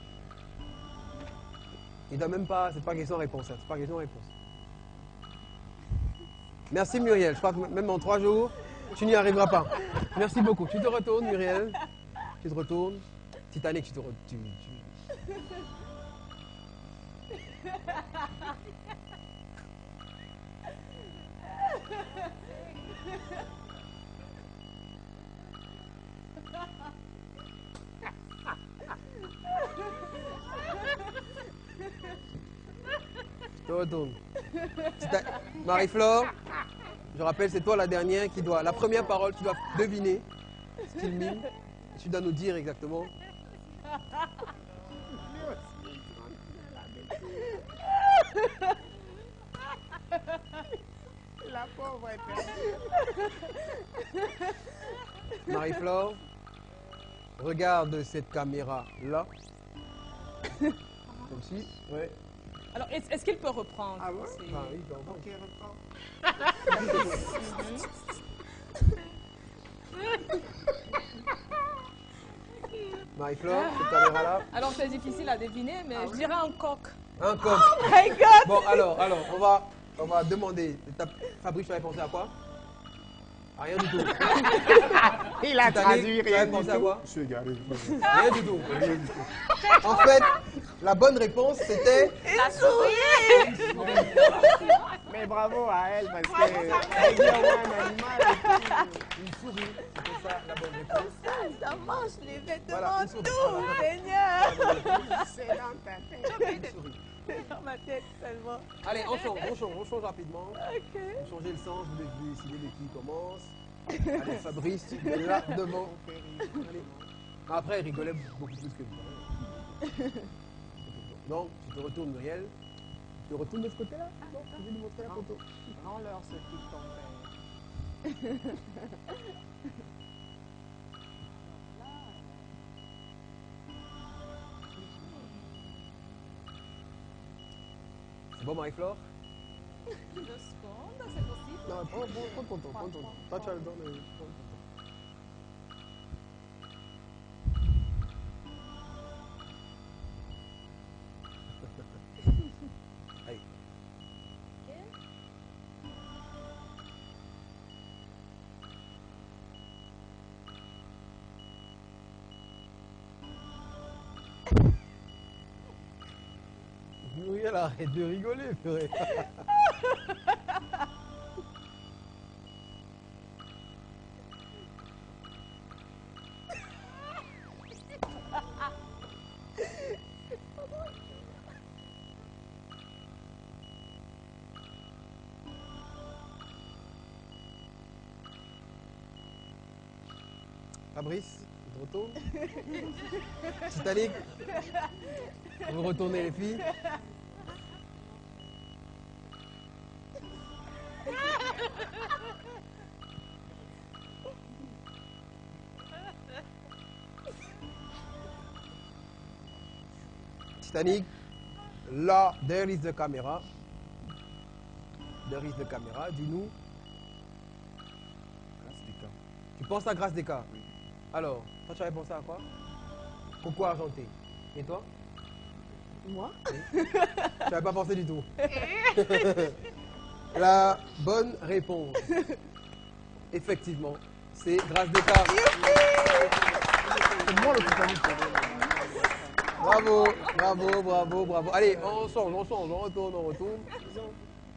Il doit même pas, c'est pas question-réponse, c'est pas question-réponse. Merci Muriel, je crois que même en 3 jours, tu n'y arriveras pas. Merci beaucoup. Tu te retournes Muriel. Tu te retournes. Titanic, tu te retournes. Tu te retournes. Marie-Flore, je rappelle, c'est toi la dernière qui doit. La première parole, tu dois deviner, style mime. Tu dois nous dire exactement. La pauvre est perdue. Marie-Flore, regarde cette caméra-là. Comme si, ouais. Alors, est-ce qu'il peut reprendre? Ah bon? Ah oui, ben, Ok, reprends. Marie-Flore, cette caméra-là. Alors, c'est difficile à deviner, mais je dirais un coq. Un coq. Oh my God! Bon, alors, on va demander. Fabrice, tu avais pensé à quoi? À rien du tout. Il a traduit rien rien pensé du à tout. quoi? Je suis égaré. Rien du tout. En fait, la bonne réponse, c'était... La souris. Mais bravo à elle parce qu'elle dit un animal. Une souris, c'était ça la bonne réponse. Ça mange les vêtements, Voilà, une souris. tout, Seigneur. C'est dans ta tête. Une souris. Dans ma tête seulement. Allez, on change rapidement. Ok. Pour changer le sens, vous devez décider de qui commence. Allez, Fabrice, tu es là devant. Allez. Après, il rigolait beaucoup plus que vous. Donc, tu te retournes, Muriel. Tu te retournes de ce côté-là. Non, je vais lui montrer la photo. Rends-leur ce qu'ils t'ont fait. C'est bon, Marie-Flore? 2 secondes, c'est possible? Non, prends ton temps, prends ton temps. Toi, tu as le temps, mais prends ton temps. Allez. Elle arrête de rigoler, purée. Fabrice, tu te retournes. Titanic, vous retournez les filles. Titanic, là, there is the camera. There is the camera, dis-nous. Grâce des cas. Tu penses à Grâce des cas? Oui. Alors, toi tu avais pensé à quoi? Coco argenté. Et toi? Moi? Oui. Tu n'avais pas pensé du tout. La bonne réponse, effectivement, c'est Grâce des cas. C'est moi le Titanic. Bravo, bravo, bravo, bravo. Allez, on change, on retourne.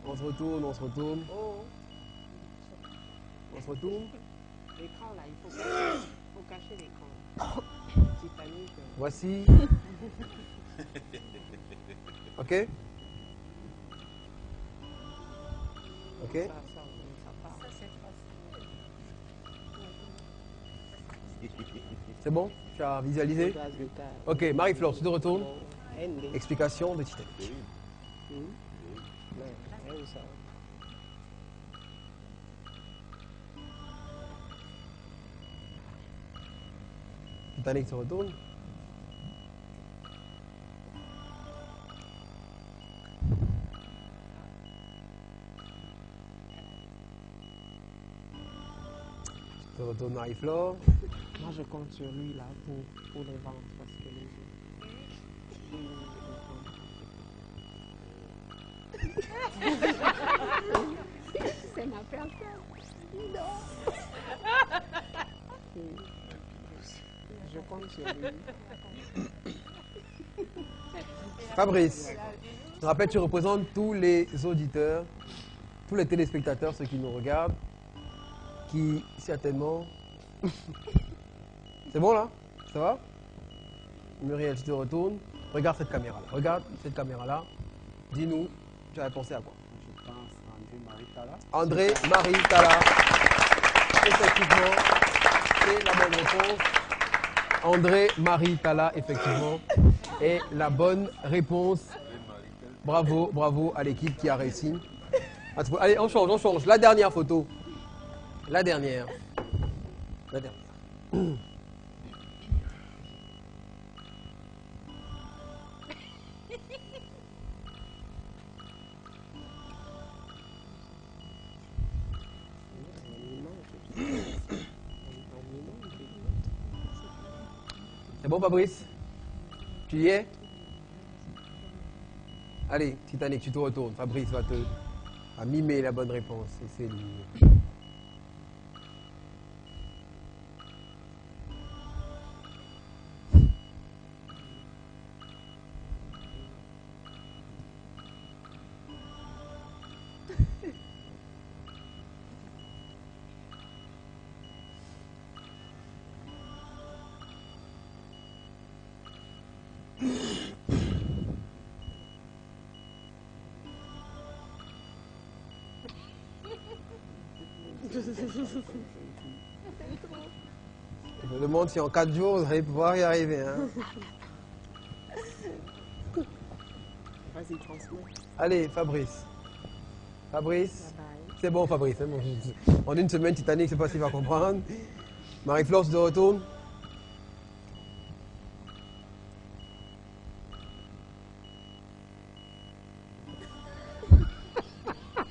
On se retourne. On se retourne. L'écran là, il faut cacher l'écran. Titanic. Voici. Ok. Ok. C'est bon? Tu as visualisé? Ok, Marie-Flore, tu te retournes. Explication de Titanic. Titanic se retourne. Se retourne Marie-Flore. Moi, je compte sur lui là pour les ventes parce que les c'est ma personne. Non. Je compte sur lui. Fabrice, je rappelle, tu représentes tous les auditeurs, tous les téléspectateurs, ceux qui nous regardent, qui certainement... C'est bon là? Ça va? Muriel, tu te retournes. Regarde cette caméra-là. Regarde cette caméra-là. Dis-nous, tu avais pensé à quoi? Je pense à André-Marie Talla. André-Marie Talla. Effectivement, c'est la bonne réponse. André-Marie Talla, effectivement, est la bonne réponse. Bravo, bravo à l'équipe qui a réussi. Allez, on change. La dernière photo. La dernière. C'est bon, Fabrice? Tu y es? Allez, Titanic, tu te retournes. Fabrice va te mimer la bonne réponse. Et c'est lui. Je me demande si en 4 jours, vous allez pouvoir y arriver. Hein. Vas-y, transmets. Allez, Fabrice. Fabrice. C'est bon, Fabrice. Hein, en une semaine, Titanic, je ne sais pas s'il va comprendre. Marie-Flore, tu te retournes.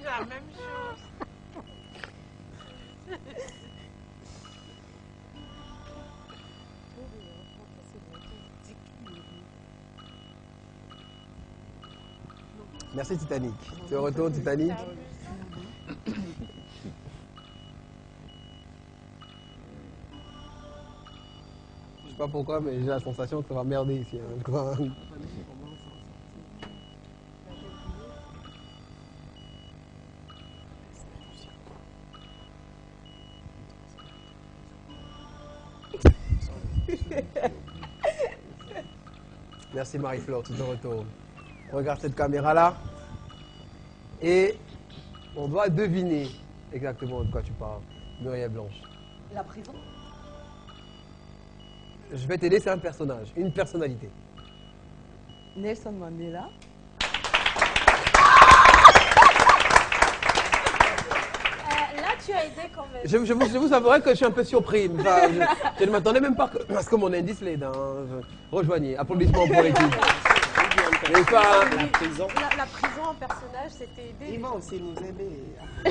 La même chose. Merci Titanic. Tu retournes Titanic. Je sais pas pourquoi, mais j'ai la sensation que ça va merder ici. Hein. Merci Marie-Flore, tu te retournes. Regarde cette caméra-là. Et on doit deviner exactement de quoi tu parles, Muriel Blanche. La prison. Je vais t'aider, c'est un personnage, une personnalité. Nelson Mandela. Là, tu as aidé quand même. Je vous avouerai que je suis un peu surpris. Enfin, je ne m'attendais même pas parce que mon indice l'aide. Hein. Rejoignez. Applaudissements pour l'équipe. La prison. La prison en personnage, c'était aidé. Ils vont aussi nous aider. On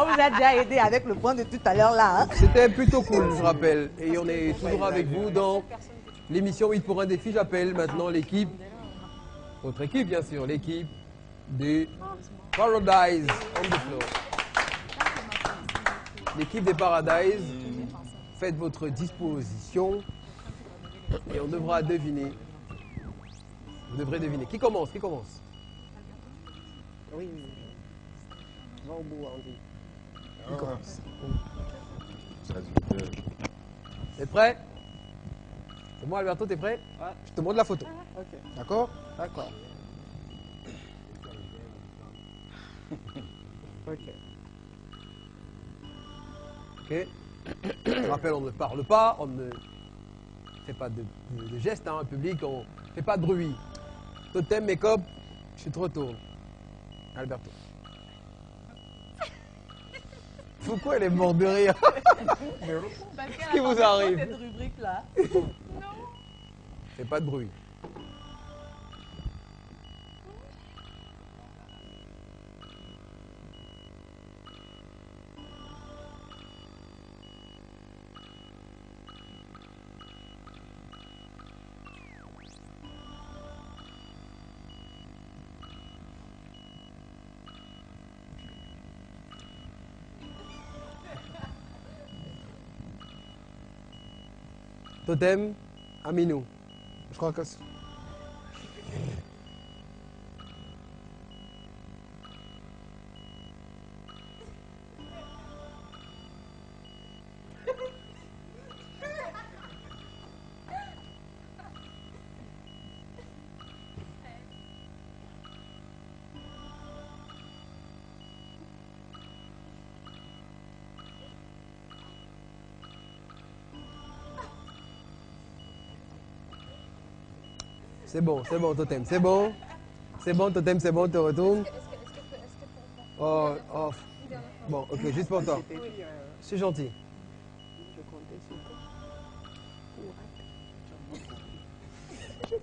vous a déjà aidé avec le point de tout à l'heure là. Hein. C'était plutôt cool, je rappelle. Et on est toujours avec vous dans l'émission 8 pour un défi. J'appelle maintenant l'équipe, votre équipe bien sûr, l'équipe du Paradise on the Floor. L'équipe des Paradise, faites votre disposition et on devra deviner. Vous devrez deviner. Qui commence? Qui commence? Oui, oui. Va au bout, Andy. Qui commence? Traducteur. T'es prêt? C'est moi, Alberto, t'es prêt? Ouais. Je te montre la photo. Ok. D'accord? D'accord. Ok. Ok. Je rappelle, on ne parle pas, on ne fait pas de gestes en public, on ne fait pas de bruit. Totem, make-up, je te retourne. Alberto. Pourquoi elle est morte de rire? Qu'est-ce qui vous arrive? Cette rubrique-là. Fais pas de bruit. Totem, Aminou. Je crois que c'est... C'est bon, Totem, c'est bon. C'est bon, Totem, c'est bon, te retourne. Oh, oh. Bon, ok, juste pour toi. C'est gentil. Je comptais sur toi.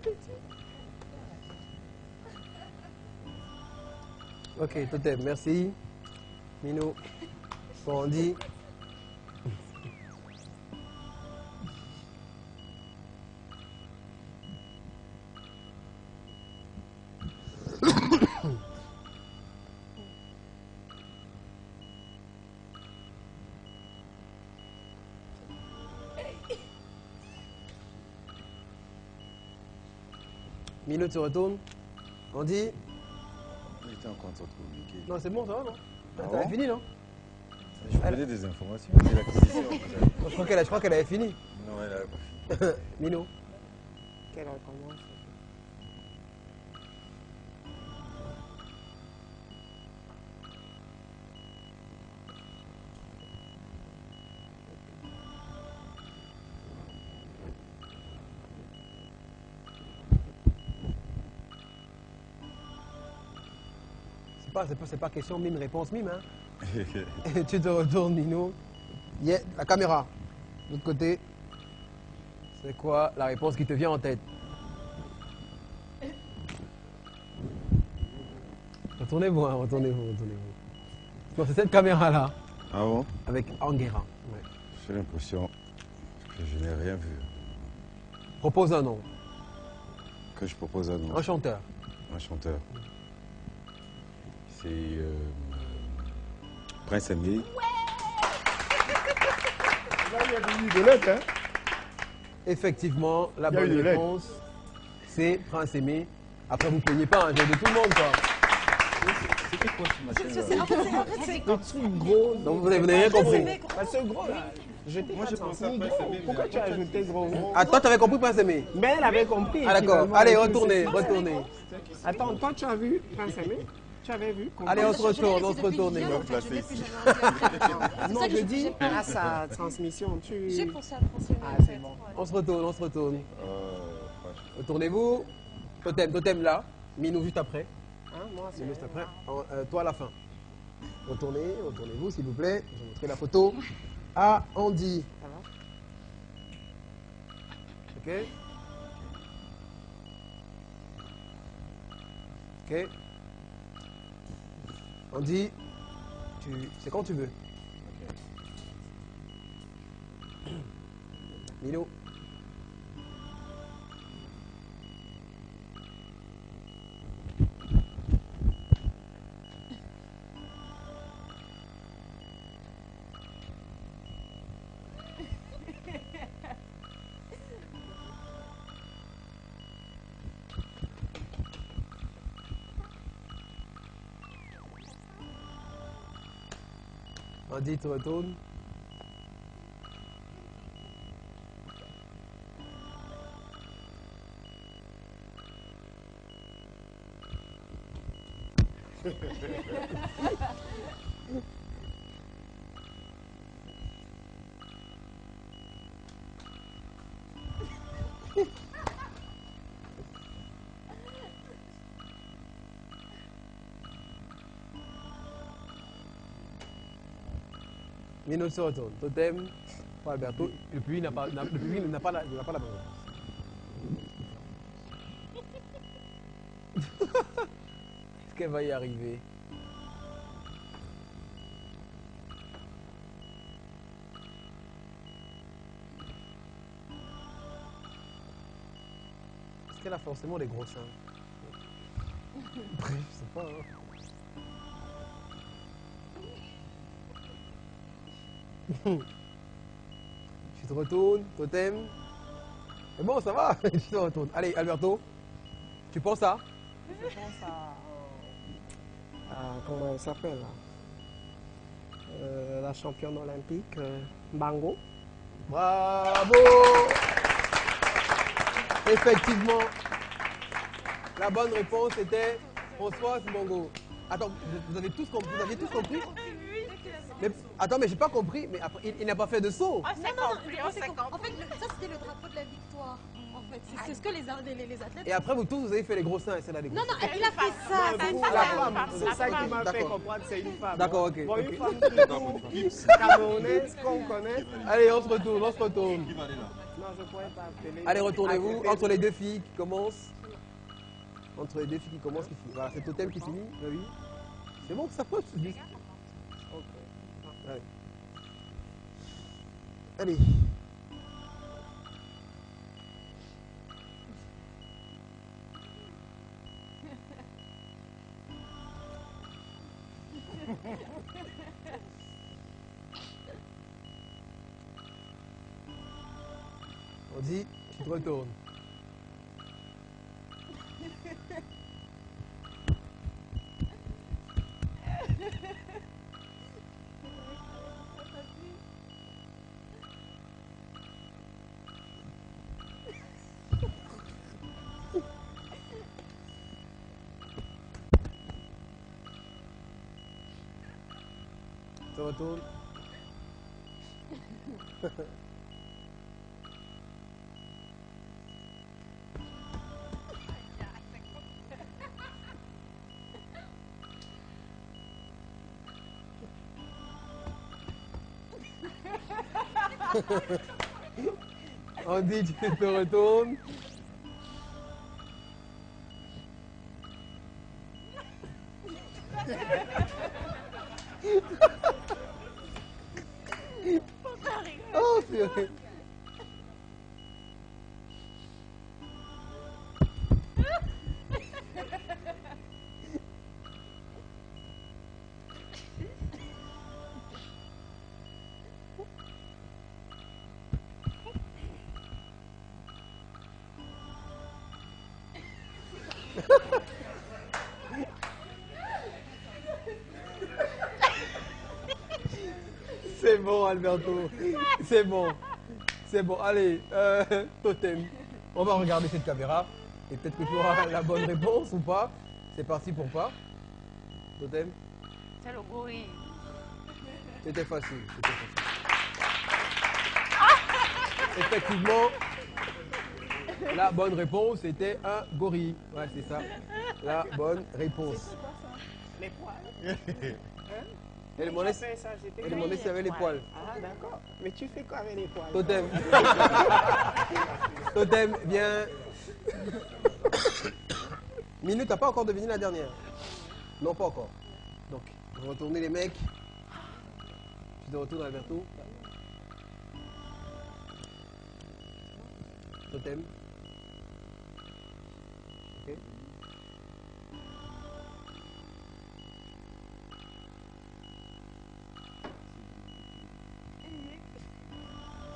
Ok, Totem, merci. Minou, Andy. Milo, tu retournes. Andy. Il était encore en train de communiquer. Non, c'est bon, ça va, non? Ah T'avais bon? fini, non? Je voulais des informations. C'est l'acquisition. Je crois qu'elle avait fini. Non, elle n'avait pas fini. Milo. Quelle heure commence? C'est pas question mime, réponse mime. Hein. Tu te retournes, Nino. Yeah, la caméra. De l'autre côté. C'est quoi la réponse qui te vient en tête? Retournez-vous, hein, retournez-vous. Non, c'est cette caméra-là. Ah bon? Avec Anguera. Ouais. J'ai l'impression que je n'ai rien vu. Propose un nom. Que je propose un nom? Un chanteur. Un chanteur. C'est Prince Aimé. Hein? Effectivement, la bonne réponse, c'est Prince Aimé. Après, vous ne plaignez pas, j'ai de tout le monde, quoi. C'est un truc gros. Donc vous n'avez rien compris. C'est gros là. Moi, je pensais gros. Pourquoi tu as ajouté gros? Ah, toi, tu avais compris Prince Aimé? Mais elle avait compris. Ah, d'accord. Allez, retournez. Attends, toi, tu as vu Prince Aimé? Tu avais vu? Allez, on se retourne. Non, je dis à sa transmission. J'ai pensé à Prince Aimé. Ah, c'est bon. On se retourne. Retournez-vous. Totem là. Minou juste après. Moi, c'est juste après. Toi à la fin. Retournez-vous s'il vous plaît. Je vais montrer la photo à Andy. Ok. Andy, c'est quand tu veux. Milo. Andy, tu retournes. Mino se retourne. Totem pour Alberto. Le public n'a pas la bonne réponse. Est-ce qu'elle va y arriver? Est-ce qu'elle a forcément des gros seins? Bref, je sais pas. Tu te retournes, Totem. C'est bon, ça va. Tu te retournes. Allez, Alberto, tu penses à? Je pense à comment elle s'appelle là, la championne olympique, Bango. Bravo. Effectivement, la bonne réponse était Françoise Bongo. Attends, vous avez tous compris? Vous aviez tous compris? Mais, attends, mais j'ai pas compris. Mais après, il n'a pas fait de saut. En fait, ça c'était le drapeau de la victoire. En fait, c'est ce que les athlètes. Et après, vous tous, vous avez fait les gros seins et c'est là les gros Non, seins. il a fait ça. C'est ça qui m'a fait comprendre, c'est une femme. D'accord, ok. Bon, une femme camerounaise qu'on connaît. Allez, on se retourne. Non, je pourrais pas appeler. Allez, retournez-vous entre les deux filles qui commencent. Entre les deux filles qui commencent, qui finissent. Voilà, c'est Totem qui finit. Oui. C'est bon, ça pose. Allez. Allez. On dit, tu te retournes. Tu te retournes. On dit tu te retournes. Oh purée. Alberto. C'est bon. C'est bon. Allez, Totem. On va regarder cette caméra. Et peut-être que tu auras la bonne réponse ou pas. C'est parti pour pas. Totem. C'est le gorille. C'était facile. Effectivement, la bonne réponse était un gorille. Ouais, c'est ça. La bonne réponse. Les poils. Elle demandait s'il y avait les poils. Ah, d'accord. Mais tu fais quoi avec les poils? Totem. Totem, viens. Minute, t'as pas encore deviné la dernière? Non, pas encore. Donc, retournez les mecs. Tu te retournes, Alberto. Totem. Ok.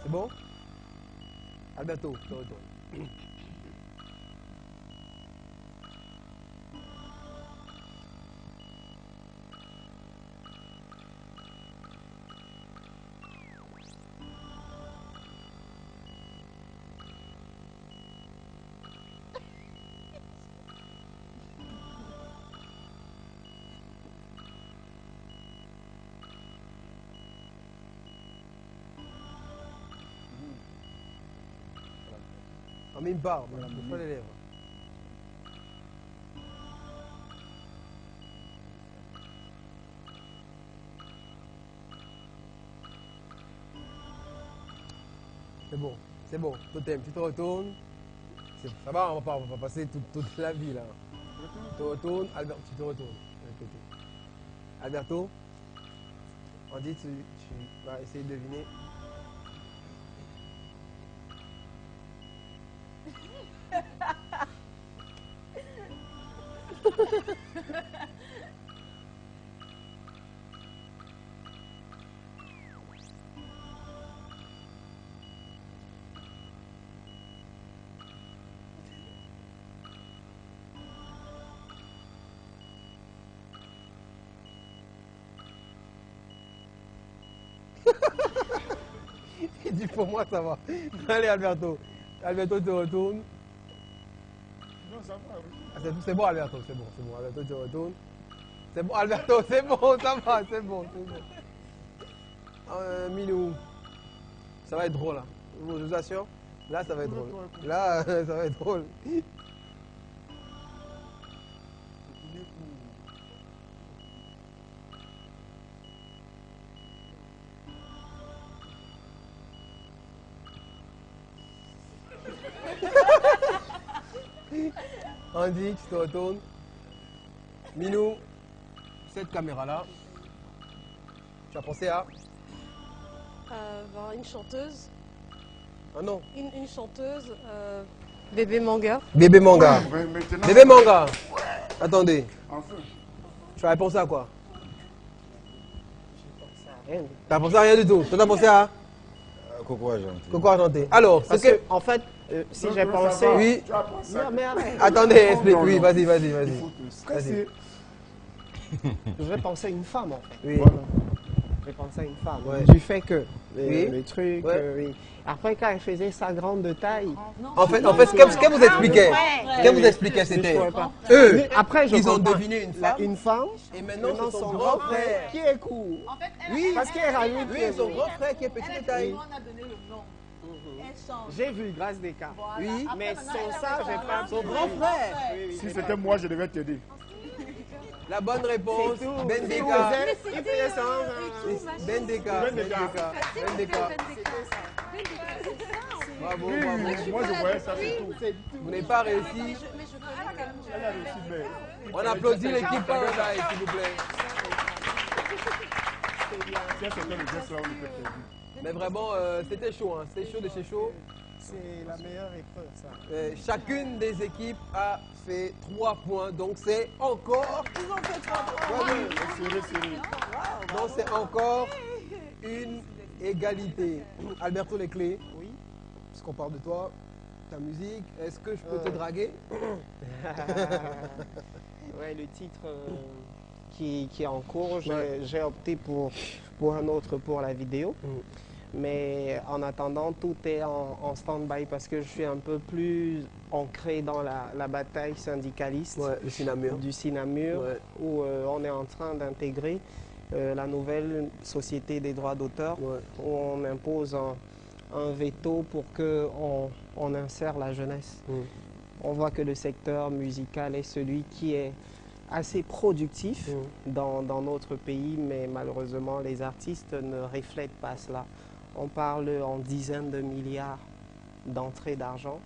C'est bon? Alberto, tu te retournes. On met une barre, voilà, bouge pas les lèvres. C'est bon, Totem, tu te retournes. Ça va, on va pas passer toute la vie là. Tu te retournes, Albert, tu te retournes. Alberto, on dit tu vas essayer de deviner. Il dit pour moi ça va. Allez Alberto. Alberto te retourne. Non, ça va. Ah, c'est bon Alberto, c'est bon. Alberto te retourne. C'est bon Alberto, c'est bon, ça va, c'est bon. Minou. Ça va être drôle là. Je vous assure. Là ça va être drôle. Là ça va être drôle. Andy, tu te retournes. Minou, cette caméra-là, tu as pensé à Une chanteuse. Ah non. Une chanteuse. Bébé Manga. Bébé Manga. Bébé Manga. Attendez. Enfin. Tu as pensé à quoi? Rien. T'as pensé à rien du tout. Toi, t'as pensé à Coco Argenté. Coco Argenté. Alors, parce que, en fait, si j'ai pensé... Oui. Non, mais arrête. Attendez, explique. Oui, vas-y. J'ai pensé à une femme, en fait. Oui. Voilà. J'ai pensé à une femme. Ouais. Du fait que Oui. le truc... Ouais. oui. Après, quand elle faisait sa grande taille... En fait, ce qu'elle vous expliquait, c'était eux, après, ils ont deviné une femme, et maintenant son grand frère qui est court. En fait, Oui, parce qu'elle rajoute... Oui, son grand frère qui est petit de taille. on a donné le nom. Elle change. J'ai vu Grâce des cas. Voilà. Oui. Mais sans ça, j'ai pas... Son grand frère. Si c'était moi, je devais t'aider. La bonne réponse, Bendeka. Bendeka. Bravo, bravo. Moi, je voyais ça, c'est tout. Vous n'avez pas réussi. Elle a réussi, mais... On applaudit l'équipe Paradise, s'il vous plaît. Si elle sortait le geste là, on était perdu. Mais vraiment, c'était chaud, hein. C'était chaud de chez chaud. C'est la meilleure épreuve, ça. Chacune des équipes a fait 3 points, donc c'est encore... Ils ont fait 3 points. Ouais, Serré. donc c'est encore une égalité. Alberto les clés. Oui. Puisqu'on parle de toi, ta musique, est-ce que je peux te draguer? Ouais, le titre qui est en cours, j'ai opté pour pour un autre pour la vidéo. Mais en attendant, tout est en stand-by parce que je suis un peu plus ancré dans la bataille syndicaliste du Sinamur, où on est en train d'intégrer la nouvelle société des droits d'auteur, où on impose un veto pour qu'on insère la jeunesse. On voit que le secteur musical est celui qui est assez productif dans notre pays, mais malheureusement, les artistes ne reflètent pas cela. On parle en dizaines de milliards d'entrées d'argent,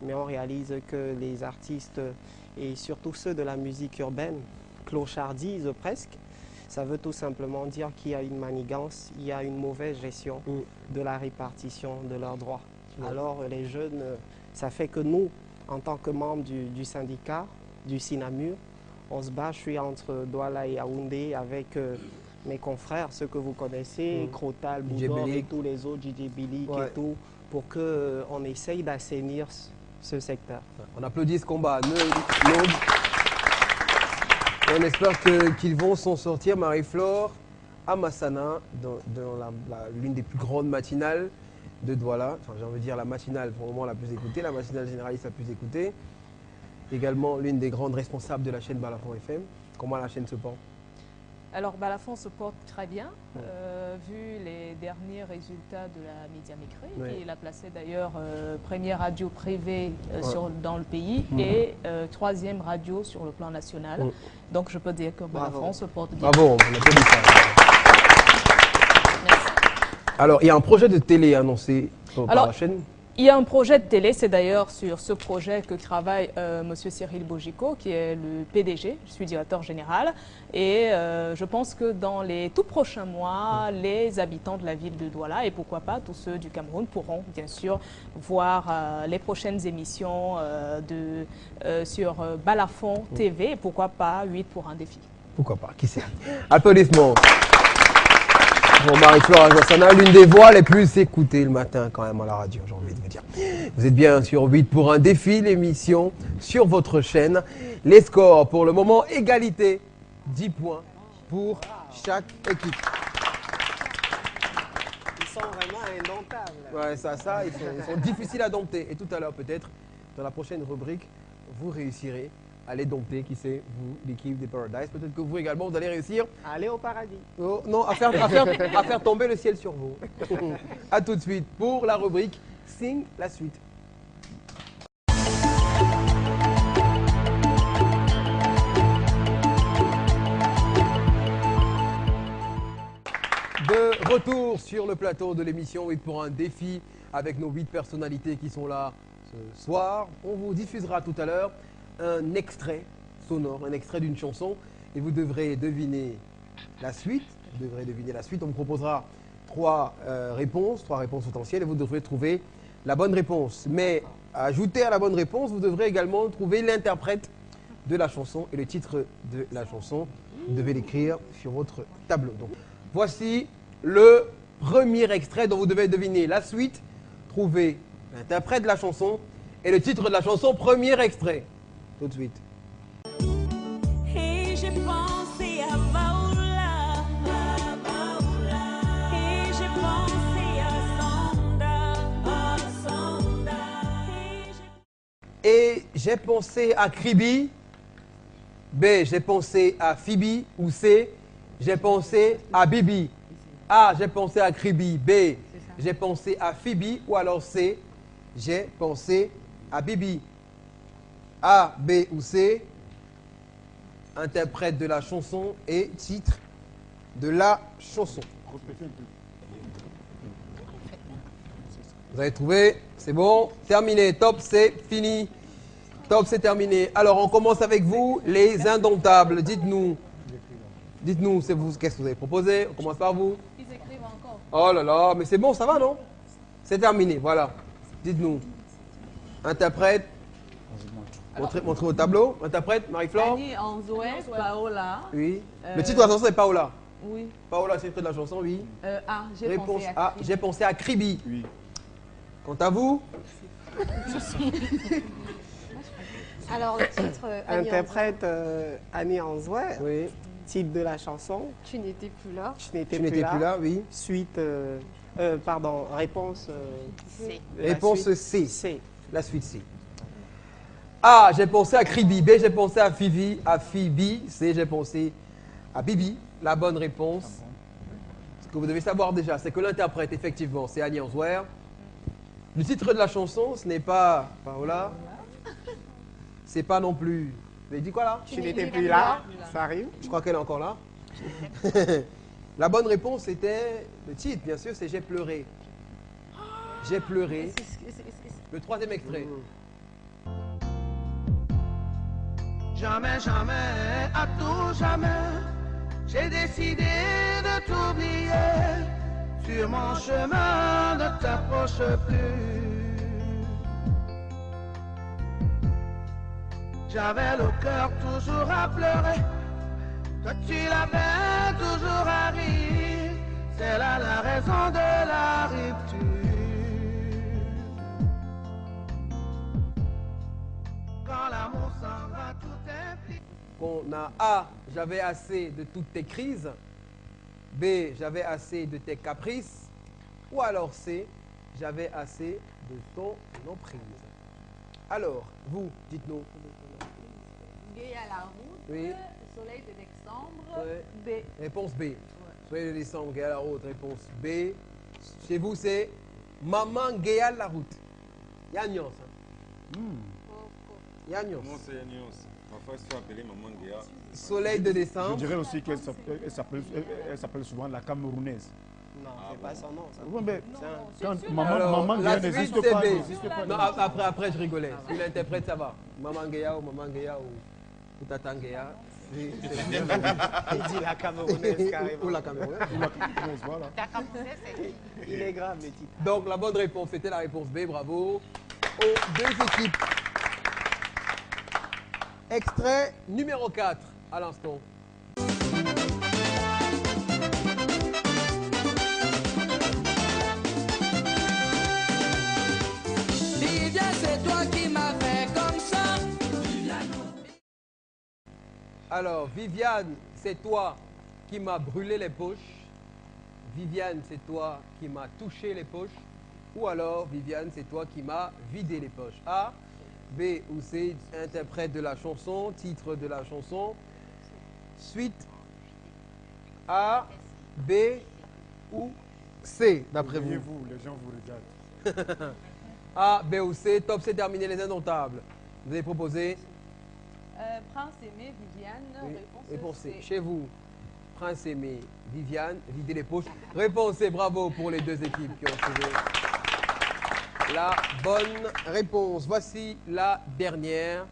mais on réalise que les artistes, et surtout ceux de la musique urbaine, clochardisent presque. Ça veut tout simplement dire qu'il y a une manigance, il y a une mauvaise gestion de la répartition de leurs droits. Alors les jeunes, ça fait que nous, en tant que membres du syndicat, du Sinamur, on se bat. Je suis entre Douala et Yaoundé avec mes confrères, ceux que vous connaissez, Crotal, Boudor et tous les autres, DJ Billy et tout, pour qu'on essaye d'assainir ce secteur. On applaudit ce combat. On espère qu'ils vont s'en sortir. Marie-Flore, à Massana, dans l'une des plus grandes matinales de Douala. Enfin, j'ai envie de dire la matinale pour le moment la plus écoutée, la matinale généraliste la plus écoutée. Également l'une des grandes responsables de la chaîne Balafon FM. Comment la chaîne se porte? Alors Balafon se porte très bien, vu les derniers résultats de la Médiamétrie, qui l'a placé d'ailleurs première radio privée dans le pays et troisième radio sur le plan national. Donc je peux dire que Balafon se porte bien. Bravo, on applaudit ça. Merci. Alors, il y a un projet de télé annoncé par la chaîne. Il y a un projet de télé, c'est d'ailleurs sur ce projet que travaille M. Cyril Bogico, qui est le PDG, je suis directeur général. Et je pense que dans les tout prochains mois, les habitants de la ville de Douala, et pourquoi pas tous ceux du Cameroun, pourront bien sûr voir les prochaines émissions sur Balafon TV, et pourquoi pas 8 pour un défi. Pourquoi pas, qui sait. Applaudissements. Bon, Marie-Flore Ajossana, l'une des voix les plus écoutées le matin quand même à la radio, j'ai envie de vous dire. Vous êtes bien sur 8 pour un défi, l'émission sur votre chaîne. Les scores pour le moment, égalité, 10 points pour chaque équipe. Ils sont vraiment indomptables. Ouais, ils sont difficiles à dompter. Et tout à l'heure peut-être, dans la prochaine rubrique, vous réussirez à les dompter, qui sait, vous, l'équipe des Paradise. Peut-être que vous également, vous allez réussir. Aller au paradis. Oh, non, à faire tomber le ciel sur vous. A tout de suite pour la rubrique Signe la suite. De retour sur le plateau de l'émission 8 pour un défi avec nos 8 personnalités qui sont là ce soir. On vous diffusera tout à l'heure un extrait sonore, un extrait d'une chanson et vous devrez deviner la suite. On vous proposera trois réponses potentielles et vous devrez trouver la bonne réponse. Mais ajouter à la bonne réponse, vous devrez également trouver l'interprète de la chanson et le titre de la chanson. Vous devez l'écrire sur votre tableau. Donc, voici le premier extrait dont vous devez deviner la suite, trouver l'interprète de la chanson et le titre de la chanson. Premier extrait. Tout de suite. Et j'ai pensé à Baoula, et j'ai pensé à Sanda, et j'ai pensé à Kribi. B, j'ai pensé à Phoebe. Ou C, j'ai pensé à Bibi. A, j'ai pensé à Kribi. B, j'ai pensé à Phoebe. Ou alors C, j'ai pensé à Bibi. A, B ou C, interprète de la chanson et titre de la chanson. Vous avez trouvé? C'est bon? Terminé. Top, c'est fini. Top, c'est terminé. Alors, on commence avec vous, les indomptables. Dites-nous, c'est vous, qu'est-ce que vous avez proposé? On commence par vous. Ils écrivent encore. Oh là là, mais c'est bon, ça va, non? C'est terminé, voilà. Dites-nous. Interprète. Montrez au tableau. Interprète, Marie-Flore. Annie Anzoué, Paola. Oui. Le titre de la chanson est Paola. Oui. Paola, c'est le titre de la chanson, oui. A, j'ai Réponse pensé à A, j'ai pensé à Kribi. Oui. Quant à vous? Alors, le titre interprète Annie Anzoué. Oui. titre de la chanson. Tu n'étais plus là. Je n'étais plus là, oui. Suite, pardon, réponse C. Réponse C. C. La suite C. A, j'ai pensé à Kribi. B, j'ai pensé à Fivi, à Phoebe. C, j'ai pensé à Bibi. La bonne réponse, ce que vous devez savoir déjà, c'est que l'interprète, effectivement, c'est Annie Answer. Le titre de la chanson, ce n'est pas Paola. C'est pas non plus... Vous avez dit quoi là? Tu n'étais plus là. Ça arrive. Je crois qu'elle est encore là. La bonne réponse était le titre, bien sûr, c'est J'ai pleuré. J'ai pleuré. Le troisième extrait. Jamais, jamais, à tout jamais, j'ai décidé de t'oublier. Sur mon chemin, ne t'approche plus. J'avais le cœur toujours à pleurer. Toi tu l'avais toujours à rire. C'est là la raison de la rupture. Quand l'amour s'en va, tout est fini. On a A, j'avais assez de toutes tes crises. B, j'avais assez de tes caprices. Ou alors C, j'avais assez de ton emprise. Alors, vous, dites-nous. Gay à la route, Oui. soleil de décembre, Ouais. B. Réponse B. Soleil de décembre, gay à la route. Réponse B. Chez vous, c'est Maman gay à la route. Il y a une nuance. Hein? Il y a une nuance. Moi, c'est une nuance. Parfois, il se fait appeler Maman Guéa. Soleil de décembre. Je dirais aussi qu'elle s'appelle souvent la Camerounaise. Non, c'est pas son nom. Ça. Ouais, mais quand Alors, Maman la Guéa suite, n'existe c'est pas. B. n'existe pas. Non, après, je rigolais. Si l'interprète, ça va. Maman Guéa ou Tata Guéa. Il dit la Camerounaise carrément. Ou la Camerounaise. Voilà. La Camerounaise, c'est... Il est grave le titre. Donc, la bonne réponse, c'était la réponse B. Bravo aux deux équipes. Extrait numéro 4, à l'instant. Lydia, c'est toi qui m'as fait comme ça. Alors, Viviane, c'est toi qui m'as brûlé les poches. Viviane, c'est toi qui m'as touché les poches. Ou alors, Viviane, c'est toi qui m'as vidé les poches. A, B ou C, interprète de la chanson, titre de la chanson. Suite, A, B ou C, d'après vous. Vous, les gens vous regardent. A, B ou C, top, c'est terminé, les indomptables. Vous avez proposé Prince Aimé, Viviane, oui. réponse C. C. Chez vous, Prince Aimé, Viviane, vider les poches. Réponse C, bravo pour les deux équipes qui ont trouvé la bonne réponse. Voici la dernière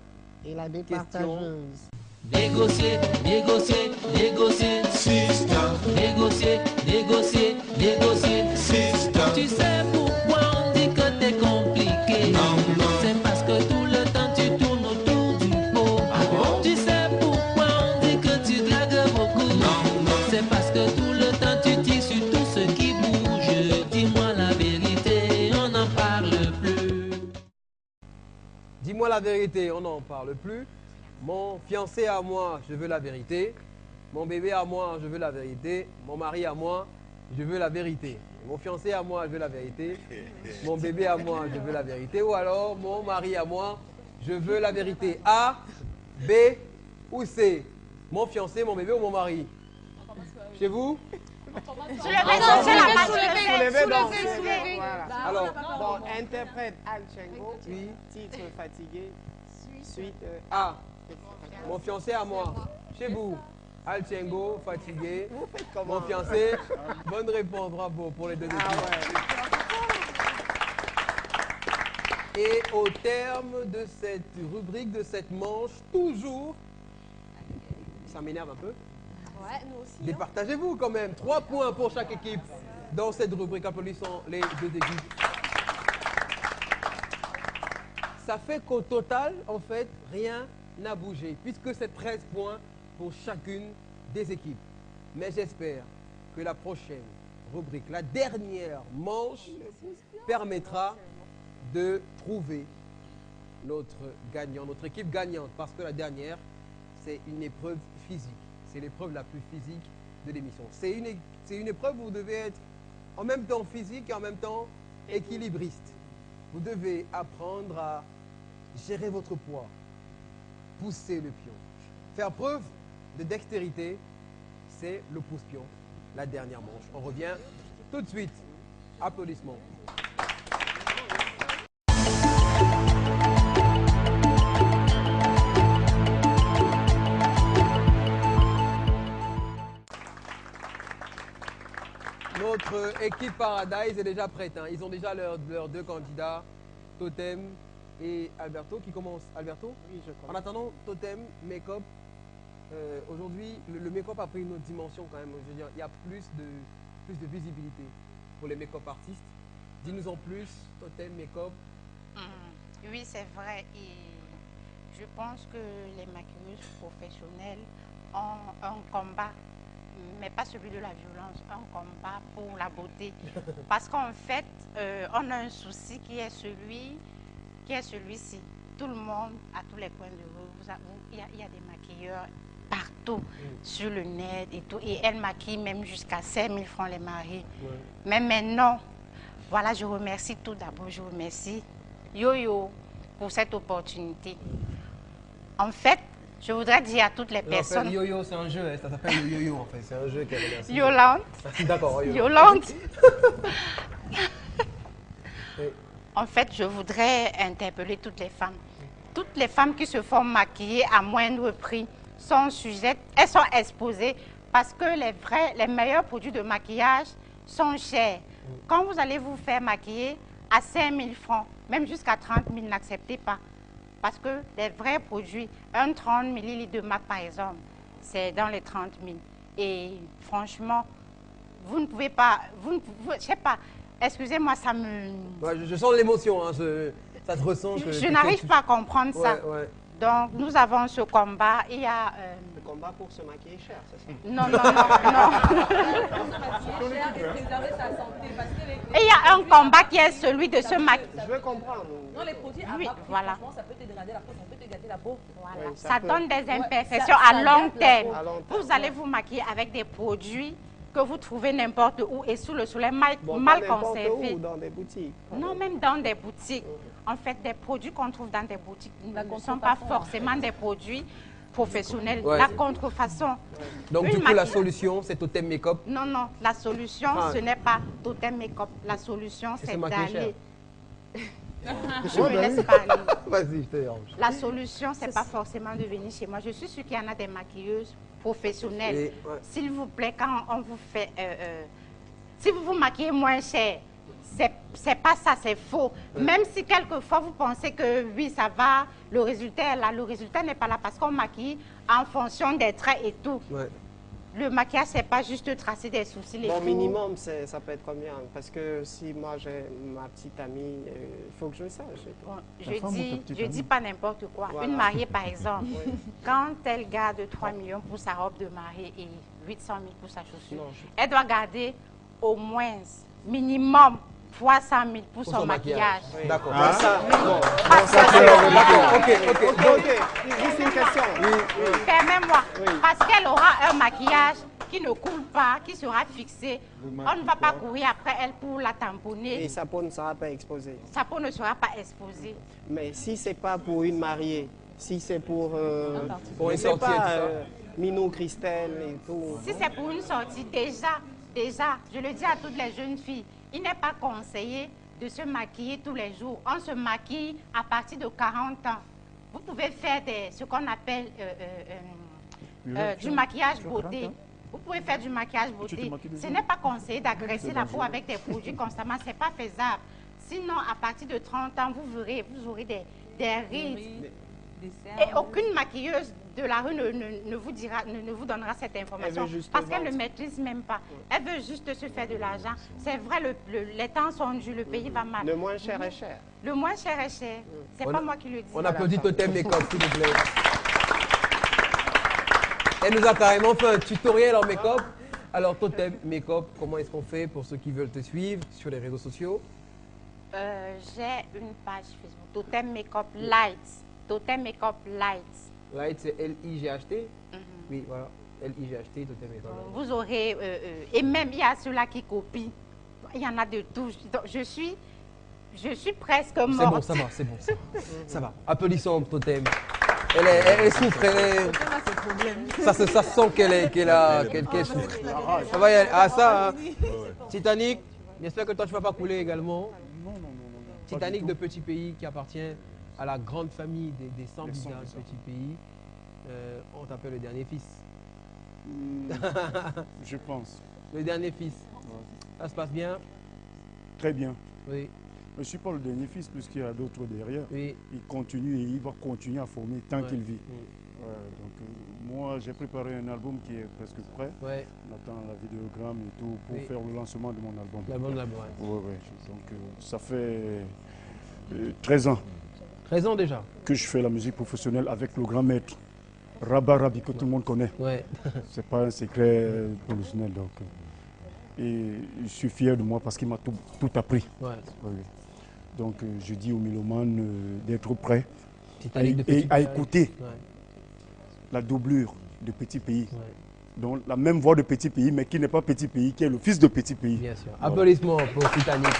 Et la question. départageuse. Négocier, négocier, négocier, système. Négocier, négocier, négocier, système. Tu sais pourquoi on dit que t'es compliqué? Non, c'est parce que tout le temps tu tournes autour du pot. Ah bon? Tu sais pourquoi on dit que tu dragues beaucoup? Non, c'est parce que tout le temps tu tires sur tout ce qui bouge. Dis-moi la vérité, on n'en parle plus. Dis-moi la vérité, on n'en parle plus. Mon fiancé à moi, je veux la vérité. Mon bébé à moi, je veux la vérité. Mon mari à moi, je veux la vérité. Mon fiancé à moi, je veux la vérité. Mon bébé à moi, je veux la vérité. Ou alors, mon mari à moi, je veux la vérité. A, B ou C? Mon fiancé, mon bébé ou mon mari? Chez vous? Soulevé. Alors, bon, interprète Al Chengo, oui. Titre fatigué, suite A. Mon fiancé à moi. Chez vous, Al Chengo, fatigué. Mon fiancé, bonne réponse, bravo pour les deux équipes. Et au terme de cette rubrique, de cette manche, toujours, ça m'énerve un peu. Ouais, nous aussi. Départagez-vous quand même. 3 points pour chaque équipe dans cette rubrique. Applaudissons les deux équipes. Ça fait qu'au total, en fait, rien n'a bougé, puisque c'est 13 points pour chacune des équipes. Mais j'espère que la prochaine rubrique, la dernière manche, permettra de trouver notre gagnant, notre équipe gagnante, parce que la dernière, c'est une épreuve physique. c'est l'épreuve la plus physique de l'émission. C'est une épreuve où vous devez être en même temps physique et en même temps équilibriste. Vous devez apprendre à gérer votre poids, pousser le pion. Faire preuve de dextérité, c'est le pouce-pion, la dernière manche. On revient tout de suite. Applaudissements. Notre équipe Paradise est déjà prête. Hein. Ils ont déjà leurs deux candidats, Totem et Alberto, qui commencent. Alberto? Oui, je commence. En attendant, Totem, make-up. Aujourd'hui, le make-up a pris une autre dimension quand même. Je veux dire, il y a plus de visibilité pour les make-up artistes. Dis-nous en plus, Totem, make-up. Oui, c'est vrai. Et je pense que les maquilleuses professionnelles ont un combat, mais pas celui de la violence, un combat pour la beauté. Parce qu'en fait, on a un souci qui est celui-ci. Tout le monde, à tous les coins de rue, il y a des maquilleurs partout, sur le net et tout. Et elles maquillent même jusqu'à 5 000 francs les maris. Ouais. Mais maintenant, voilà, je remercie tout d'abord, je remercie Yo-Yo pour cette opportunité. En fait, je voudrais dire à toutes les personnes... Yo-Yo, c'est un jeu, ça s'appelle le Yo-Yo en fait, c'est un jeu qui est... Yolande. D'accord, Yolande. En fait, je voudrais interpeller toutes les femmes. Toutes les femmes qui se font maquiller à moindre prix sont sujettes, elles sont exposées parce que les meilleurs produits de maquillage sont chers. Quand vous allez vous faire maquiller à 5 000 francs, même jusqu'à 30 000, n'acceptez pas. Parce que les vrais produits, un 30 ml de MAC par exemple, c'est dans les 30 000. Et franchement, vous ne pouvez pas, je sais pas, excusez-moi, ça me... Ouais, je sens l'émotion, hein, ça te ressent. Je n'arrive pas à comprendre ça. Ouais. Donc, nous avons ce combat. Il y a... Le combat pour se maquiller cher, c'est ça? Non. Et il y a un combat qui est celui de se maquiller. Je veux comprendre. Non, les produits à bas prix, franchement, ça peut te dégrader la peau, ça peut te gâter la peau. Voilà. Ça donne des imperfections à long terme. Vous allez vous maquiller avec des produits que vous trouvez n'importe où et sous le soleil mal conservés. Où, dans des boutiques? Non, même dans des boutiques. En fait, des produits qu'on trouve dans des boutiques ne sont pas forcément des produits professionnels. Ouais. La contrefaçon. Donc, du coup, la solution, c'est Totem Make-up? Non, la solution, ce n'est pas Totem Make-up. La solution, c'est d'aller... Je me laisse parler. Vas-y, je te dérange. La solution, c'est pas forcément de venir chez moi. Je suis sûre qu'il y en a des maquilleuses professionnelles. S'il vous plaît, quand on vous fait... si vous vous maquillez moins cher, c'est pas ça, c'est faux. Même si quelquefois vous pensez que oui, ça va, le résultat est là. Le résultat n'est pas là parce qu'on maquille en fonction des traits et tout. Le maquillage, c'est pas juste tracer des sourcils. Bon, minimum, ça peut être combien? Parce que si moi j'ai ma petite amie, il faut que je sache. Bon, je dis pas n'importe quoi. Voilà. Une mariée, par exemple, quand elle garde 3 millions pour sa robe de mariée et 800 000 pour sa chaussure, elle doit garder au moins, minimum, 300 000 pour son maquillage. D'accord. Ok. Juste une question. Permets-moi. Parce qu'elle aura un maquillage qui ne coule pas, qui sera fixé. On ne va pas courir après elle pour la tamponner. Et sa peau ne sera pas exposée. Sa peau ne sera pas exposée. Mais si ce n'est pas pour une mariée, si c'est pour une sortie, Minou, Christelle et tout. Si c'est pour une sortie, déjà, je le dis à toutes les jeunes filles, il n'est pas conseillé de se maquiller tous les jours. On se maquille à partir de 40 ans. Vous pouvez faire ce qu'on appelle du maquillage beauté. Vous pouvez faire du maquillage beauté. Ce n'est pas conseillé d'agresser la peau avec des produits constamment. Ce n'est pas faisable. Sinon, à partir de 30 ans, vous aurez des rides. Et aucune maquilleuse de la rue ne vous donnera cette information parce qu'elle ne maîtrise même pas. Elle veut juste se faire de l'argent. C'est vrai, les temps sont durs, le pays va mal. Le moins cher est cher. Le moins cher est cher. C'est pas moi qui le dis. On applaudit Totem Make-up, s'il vous plaît. Elle nous a carrément fait un tutoriel en make-up. Alors, Totem Make-up, comment est-ce qu'on fait pour ceux qui veulent te suivre sur les réseaux sociaux? J'ai une page Facebook, Totem Make-up Lights. Totem Make-up Lights. Light, c'est L-I-G-H-T? Oui, voilà. L-I-G-H-T, Totem et Tendance. Vous aurez, et même il y a ceux-là qui copient. Il y en a de tout. Donc, je suis presque morte. C'est bon, ça va, c'est bon. Ça va. Applaudissons Totem. Elle souffre. Ça se sent qu'elle souffre. Ça va y aller. Ah, ça, hein. Titanic, j'espère que toi, tu ne vas pas couler également. Non. Titanic de Petit Pays qui appartient à la grande famille des 100 bizarres de Petit Pays. On t'appelle le dernier fils. Je pense. Le dernier fils. Ça se passe bien? Très bien. Oui. Je ne suis pas le dernier fils puisqu'il y a d'autres derrière. Oui. Il continue et il va continuer à former tant qu'il vit. Moi, j'ai préparé un album qui est presque prêt. Ouais. On attend la vidéogramme et tout pour faire le lancement de mon album. L'album de l'album, Donc, ça fait 13 ans. 13 ans déjà. Que je fais la musique professionnelle avec le grand maître Rabba Rabi que tout le monde connaît. Ouais. C'est pas un secret professionnel. Donc, et je suis fier de moi parce qu'il m'a tout appris. Ouais. Donc je dis aux mélomanes d'être prêts et à écouter la doublure de Petit Pays. Donc la même voix de Petit Pays, mais qui n'est pas Petit Pays, qui est le fils de Petit Pays. Bien sûr. Applaudissements pour Titanic.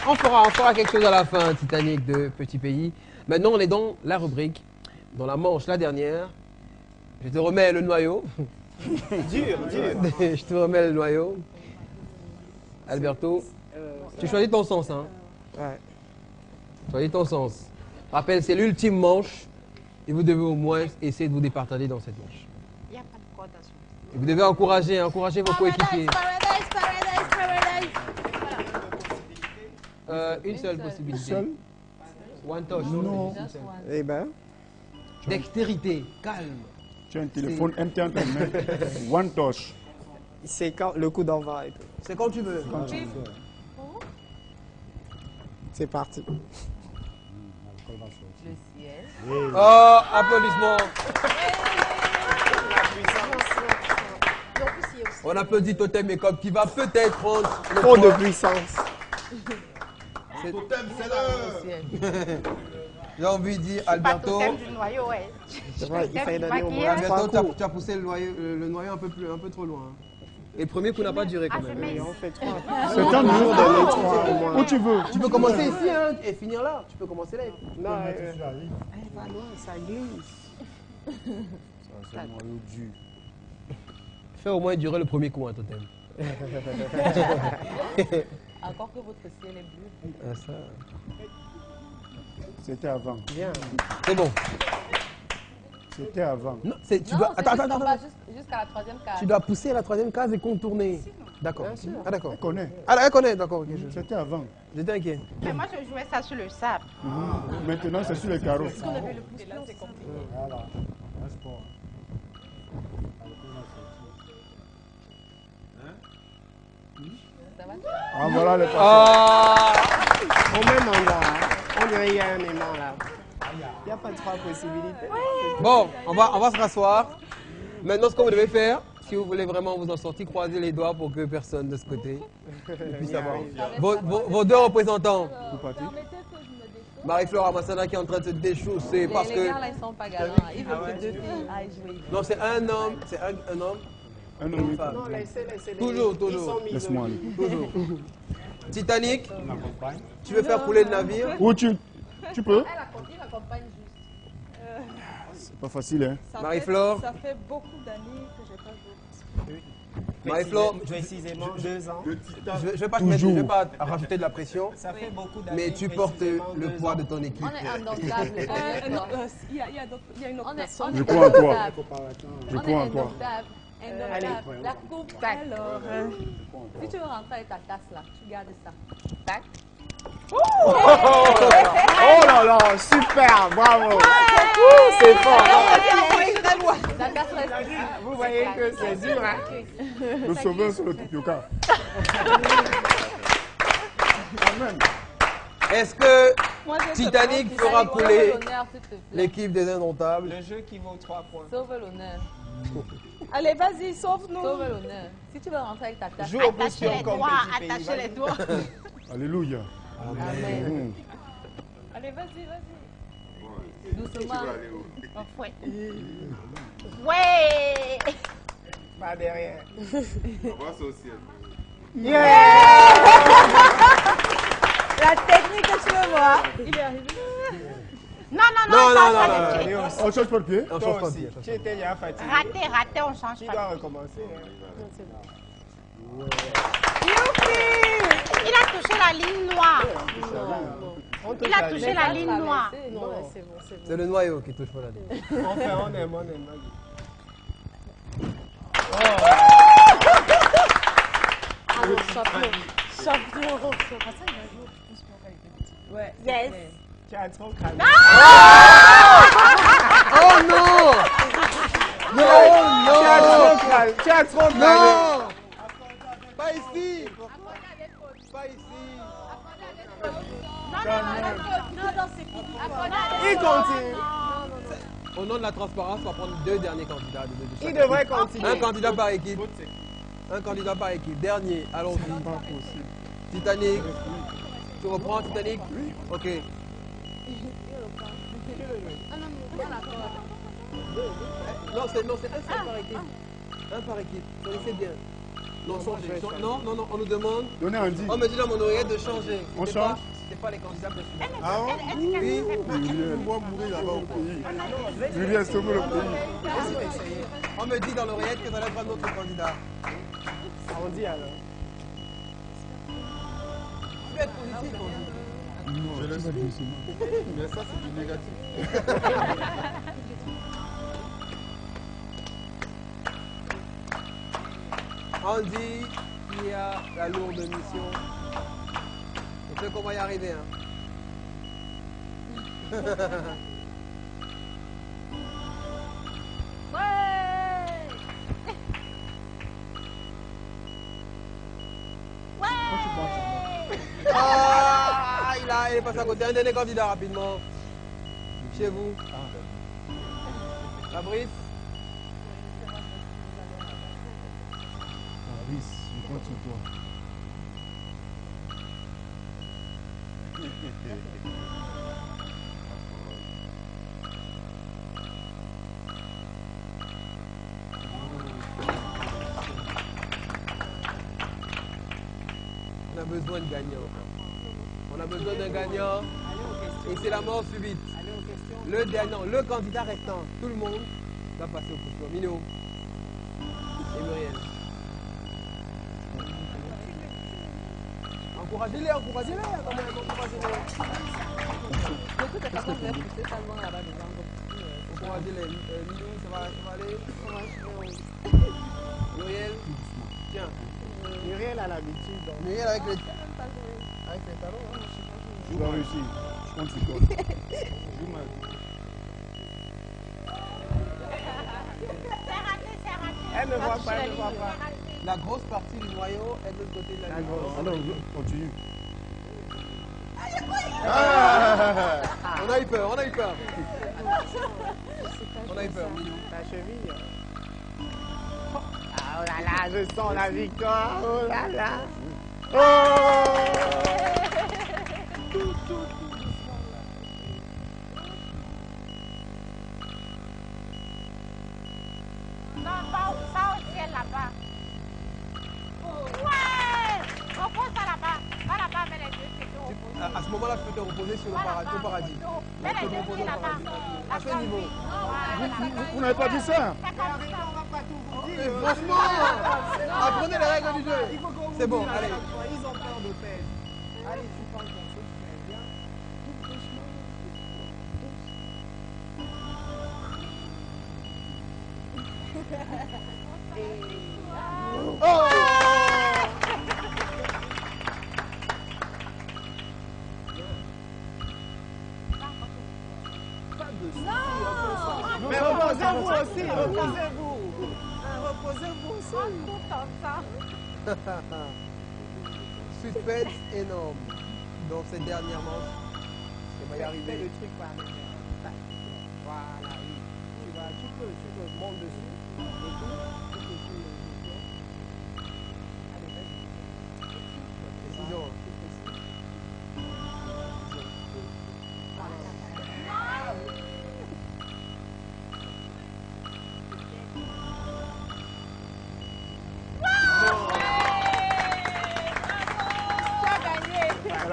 On fera quelque chose à la fin, Titanic de Petit Pays. Maintenant, on est dans la rubrique, dans la manche, la dernière. Je te remets le noyau. Dur. Je te remets le noyau. Alberto, tu choisis ton sens, hein? Ouais. Choisis ton sens. Rappelle, c'est l'ultime manche et vous devez au moins essayer de vous départager dans cette manche. Il n'y a pas de corde à suivre. Et vous devez encourager vos coéquipiers. Une seule possibilité. Seule? One touch. Non. Eh ben. Dextérité, calme. Tu as un téléphone MT en ta main. One touch. C'est quand le coup d'envoi et tout. C'est quand tu veux. C'est parti. Le ciel. Oh, applaudissements. On applaudit Totem et Cobb qui va peut-être prendre le Trop de point. puissance. Totem, c'est l'heure. J'ai envie de dire, Alberto. Pas du noyau, ouais. C'est vrai, il fallait donner au moins Alberto, tu as poussé le noyau un peu trop loin. Et le premier coup n'a pas duré quand même. Mais on fait 3. C'est un jour de les 3 où tu veux. Tu peux commencer ici hein, et finir là. Tu peux commencer là. Non, va loin, ça glisse. C'est un noyau dur. Fais au moins durer le premier coup, hein, Totem. Encore que votre ciel est bleu. Ça. C'était avant. Bien. C'est bon. C'était avant. Non, tu dois. Attends. Jusqu'à la troisième case. Tu dois pousser à la troisième case et contourner. D'accord. Ah d'accord. Elle connaît. Ah elle connaît, d'accord. Okay, C'était avant. J'étais inquiet. Mais moi, je jouais ça sur le sable. Maintenant, c'est sur les carreaux. Est-ce qu'on avait le plus là, c'est compliqué. Voilà. Un sport. Ah voilà les Au même endroit, on dirait qu'il y a un aimant là. Il n'y a pas 3 possibilités. Bon, on va se rasseoir. Maintenant, ce que vous devez faire, si vous voulez vraiment vous en sortir, croisez les doigts pour que personne de ce côté ne puisse avoir. Vos deux représentants. Marie-Flore Amassana qui est en train de se déchausser parce que... Les gars là, ils sont pas galants. Ils veulent que 2 filles aillent jouer. Non, c'est un homme, c'est un homme. Un homme, une femme. Non, laissez. Toujours. Laisse-moi aller. Toujours. Titanic, tu veux faire couler le navire? Où tu peux? Elle accompagne juste. C'est pas facile, hein? Marie-Flore. Ça fait beaucoup d'années que j'ai pas joué. Marie-Flore, précisément 2 ans. je ne vais pas rajouter de la pression, Ça fait beaucoup d'années. mais tu portes le poids de ton équipe. On est indomptable. Il y a une autre personne. Je crois en toi. Je On crois est en toi. indomptable. Indomptable. La coupe, alors. Si tu veux rentrer avec ta tasse là, tu gardes ça. Tac. Oh là là, super, bravo. C'est fort. La tasse reste. Vous voyez que c'est dur, hein? Le sauveur sur le tapioca. Est-ce que Moi, je Titanic sais fera couler L'honneur, s'il te plaît. l'équipe des Indomptables? Le jeu qui vaut 3 points. Sauve l'honneur. pas. Allez, vas-y, sauve-nous. Sauve l'honneur. Si tu veux rentrer avec ta tasse. Joue au potion comme petit pays. Attachez les doigts. Alléluia. Amen. Allez, vas-y. Doucement. On fouette. Ouais. Pas derrière. On va saucer. La technique que tu veux voir. Il est arrivé. Non, non. On change pas de pied. On change pas de pied. Tu étais déjà fatigué. Raté, on change pas. Tu dois recommencer. Il a touché la ligne noire. Il a touché la ligne noire. Non, c'est bon, c'est bon. C'est le noyau qui touche pas la ligne. On aime. Champion. Ouais. Yes. Tu as trop cramé. Oh non! Non! Tu as trop cramé. Non! Pas ici! Pas ici! Il continue. Au nom de la transparence, on va prendre 2 derniers candidats. Il devrait continuer. Un candidat par équipe. Un candidat par équipe. Dernier, allons-y. Titanic. Tu reprends Titanic? Ok. Non, c'est un seul par équipe. Un par équipe. Choisissez bien. Non, changez. Non, on nous demande. Donnez un 10. On me dit dans mon oreillette de changer. On change. C'est pas les candidats précédents. Ah oui? Oui. On va mourir là-bas au pays. Julien, sauve le pays. On me dit dans l'oreillette que ça va être un autre candidat. On dit alors. Tu peux être positif, on dit. Non, je laisse doucement. Mais ça, c'est du négatif. Andy, qui a la lourde mission. On sait qu'on va y arriver. Hein. Ah, il est passé à côté. Un dernier candidat rapidement. Chez vous. Fabrice. Fabrice, je compte sur toi. On a besoin de gagnants. On a besoin d'un gagnant. Et c'est la mort subite. Le dernier, le candidat restant, tout le monde va passer au couteau. Mino et Muriel. Encouragez-les quand même, encouragez-les. Encouragez-les. Mino, ça va aller. Muriel, tiens. Muriel a l'habitude. Muriel avec les talons. Hein. Je dois réussir. Je compte sur toi. Elle ne voit pas, elle ne voit pas. La grosse partie du noyau est de l'autre côté de la ligne. Alors, continue. On a eu peur. On a eu peur, Ta cheville. Ah, oh là là, je sens la victoire. Oh là là. Oh! Non, pas au ciel là-bas. Ouais! Repose ça là-bas. Va là-bas avec les deux pieds. À ce moment-là, je peux te reposer sur le paradis. Mets les deux pieds là-bas. À ce niveau. Vous n'avez pas dit ça? Franchement, apprenez les règles du jeu. C'est bon, allez. Ils ont peur de perdre. Allez, tu prends ton souffle, bien. Tout doucement. Oh! Mais reposez-vous aussi, reposez-vous. Reposez-vous aussi. Suspense énorme dans cette dernière manche. On va y arriver. Fais le truc par la main. Voilà, oui. Tu peux monter dessus. Et tout. Allez, vas-y. Précision.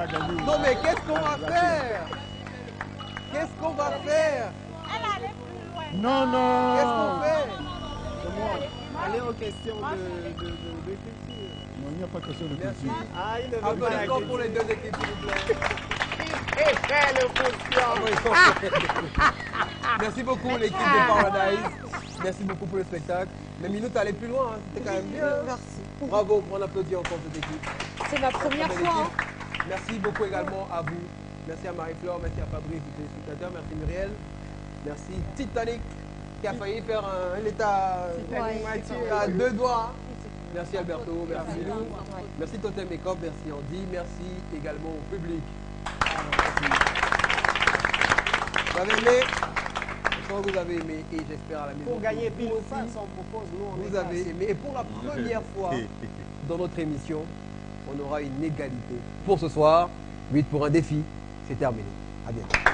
a gagné. Non, mais qu'est-ce qu'on va faire? Qu'est-ce qu'on va faire? Elle allait plus loin. Non, non. Qu'est-ce qu'on fait? C'est moi. Allez aux questions de culture. Non, il n'y a pas question de Merci. culture. Ah, il ne veut pas la Applaudissements culture. pour les deux équipes, s'il vous plaît. Et fait le conscient. Merci beaucoup l'équipe de Paradise. Merci beaucoup pour le spectacle. Les minutes allaient plus loin, hein. C'était quand même bien. Merci. Bravo, on applaudit encore cette équipe. C'est ma première Belle fois. équipe. Merci beaucoup également à vous. Merci à Marie-Flore, merci à Fabrice, les téléspectateurs, merci Muriel. Merci Titanic qui a failli faire un état à deux doigts. Merci Alberto, merci Lou. Merci Totem Makeup, merci Andy, merci également au public. Vous avez aimé? Je sens que vous avez aimé et j'espère à la maison. Pour gagner vous pile ou aussi, face, on propose, nous on vous avez aimé. Et pour la première fois dans notre émission, on aura une égalité. Pour ce soir, 8 pour un défi, c'est terminé. À bientôt.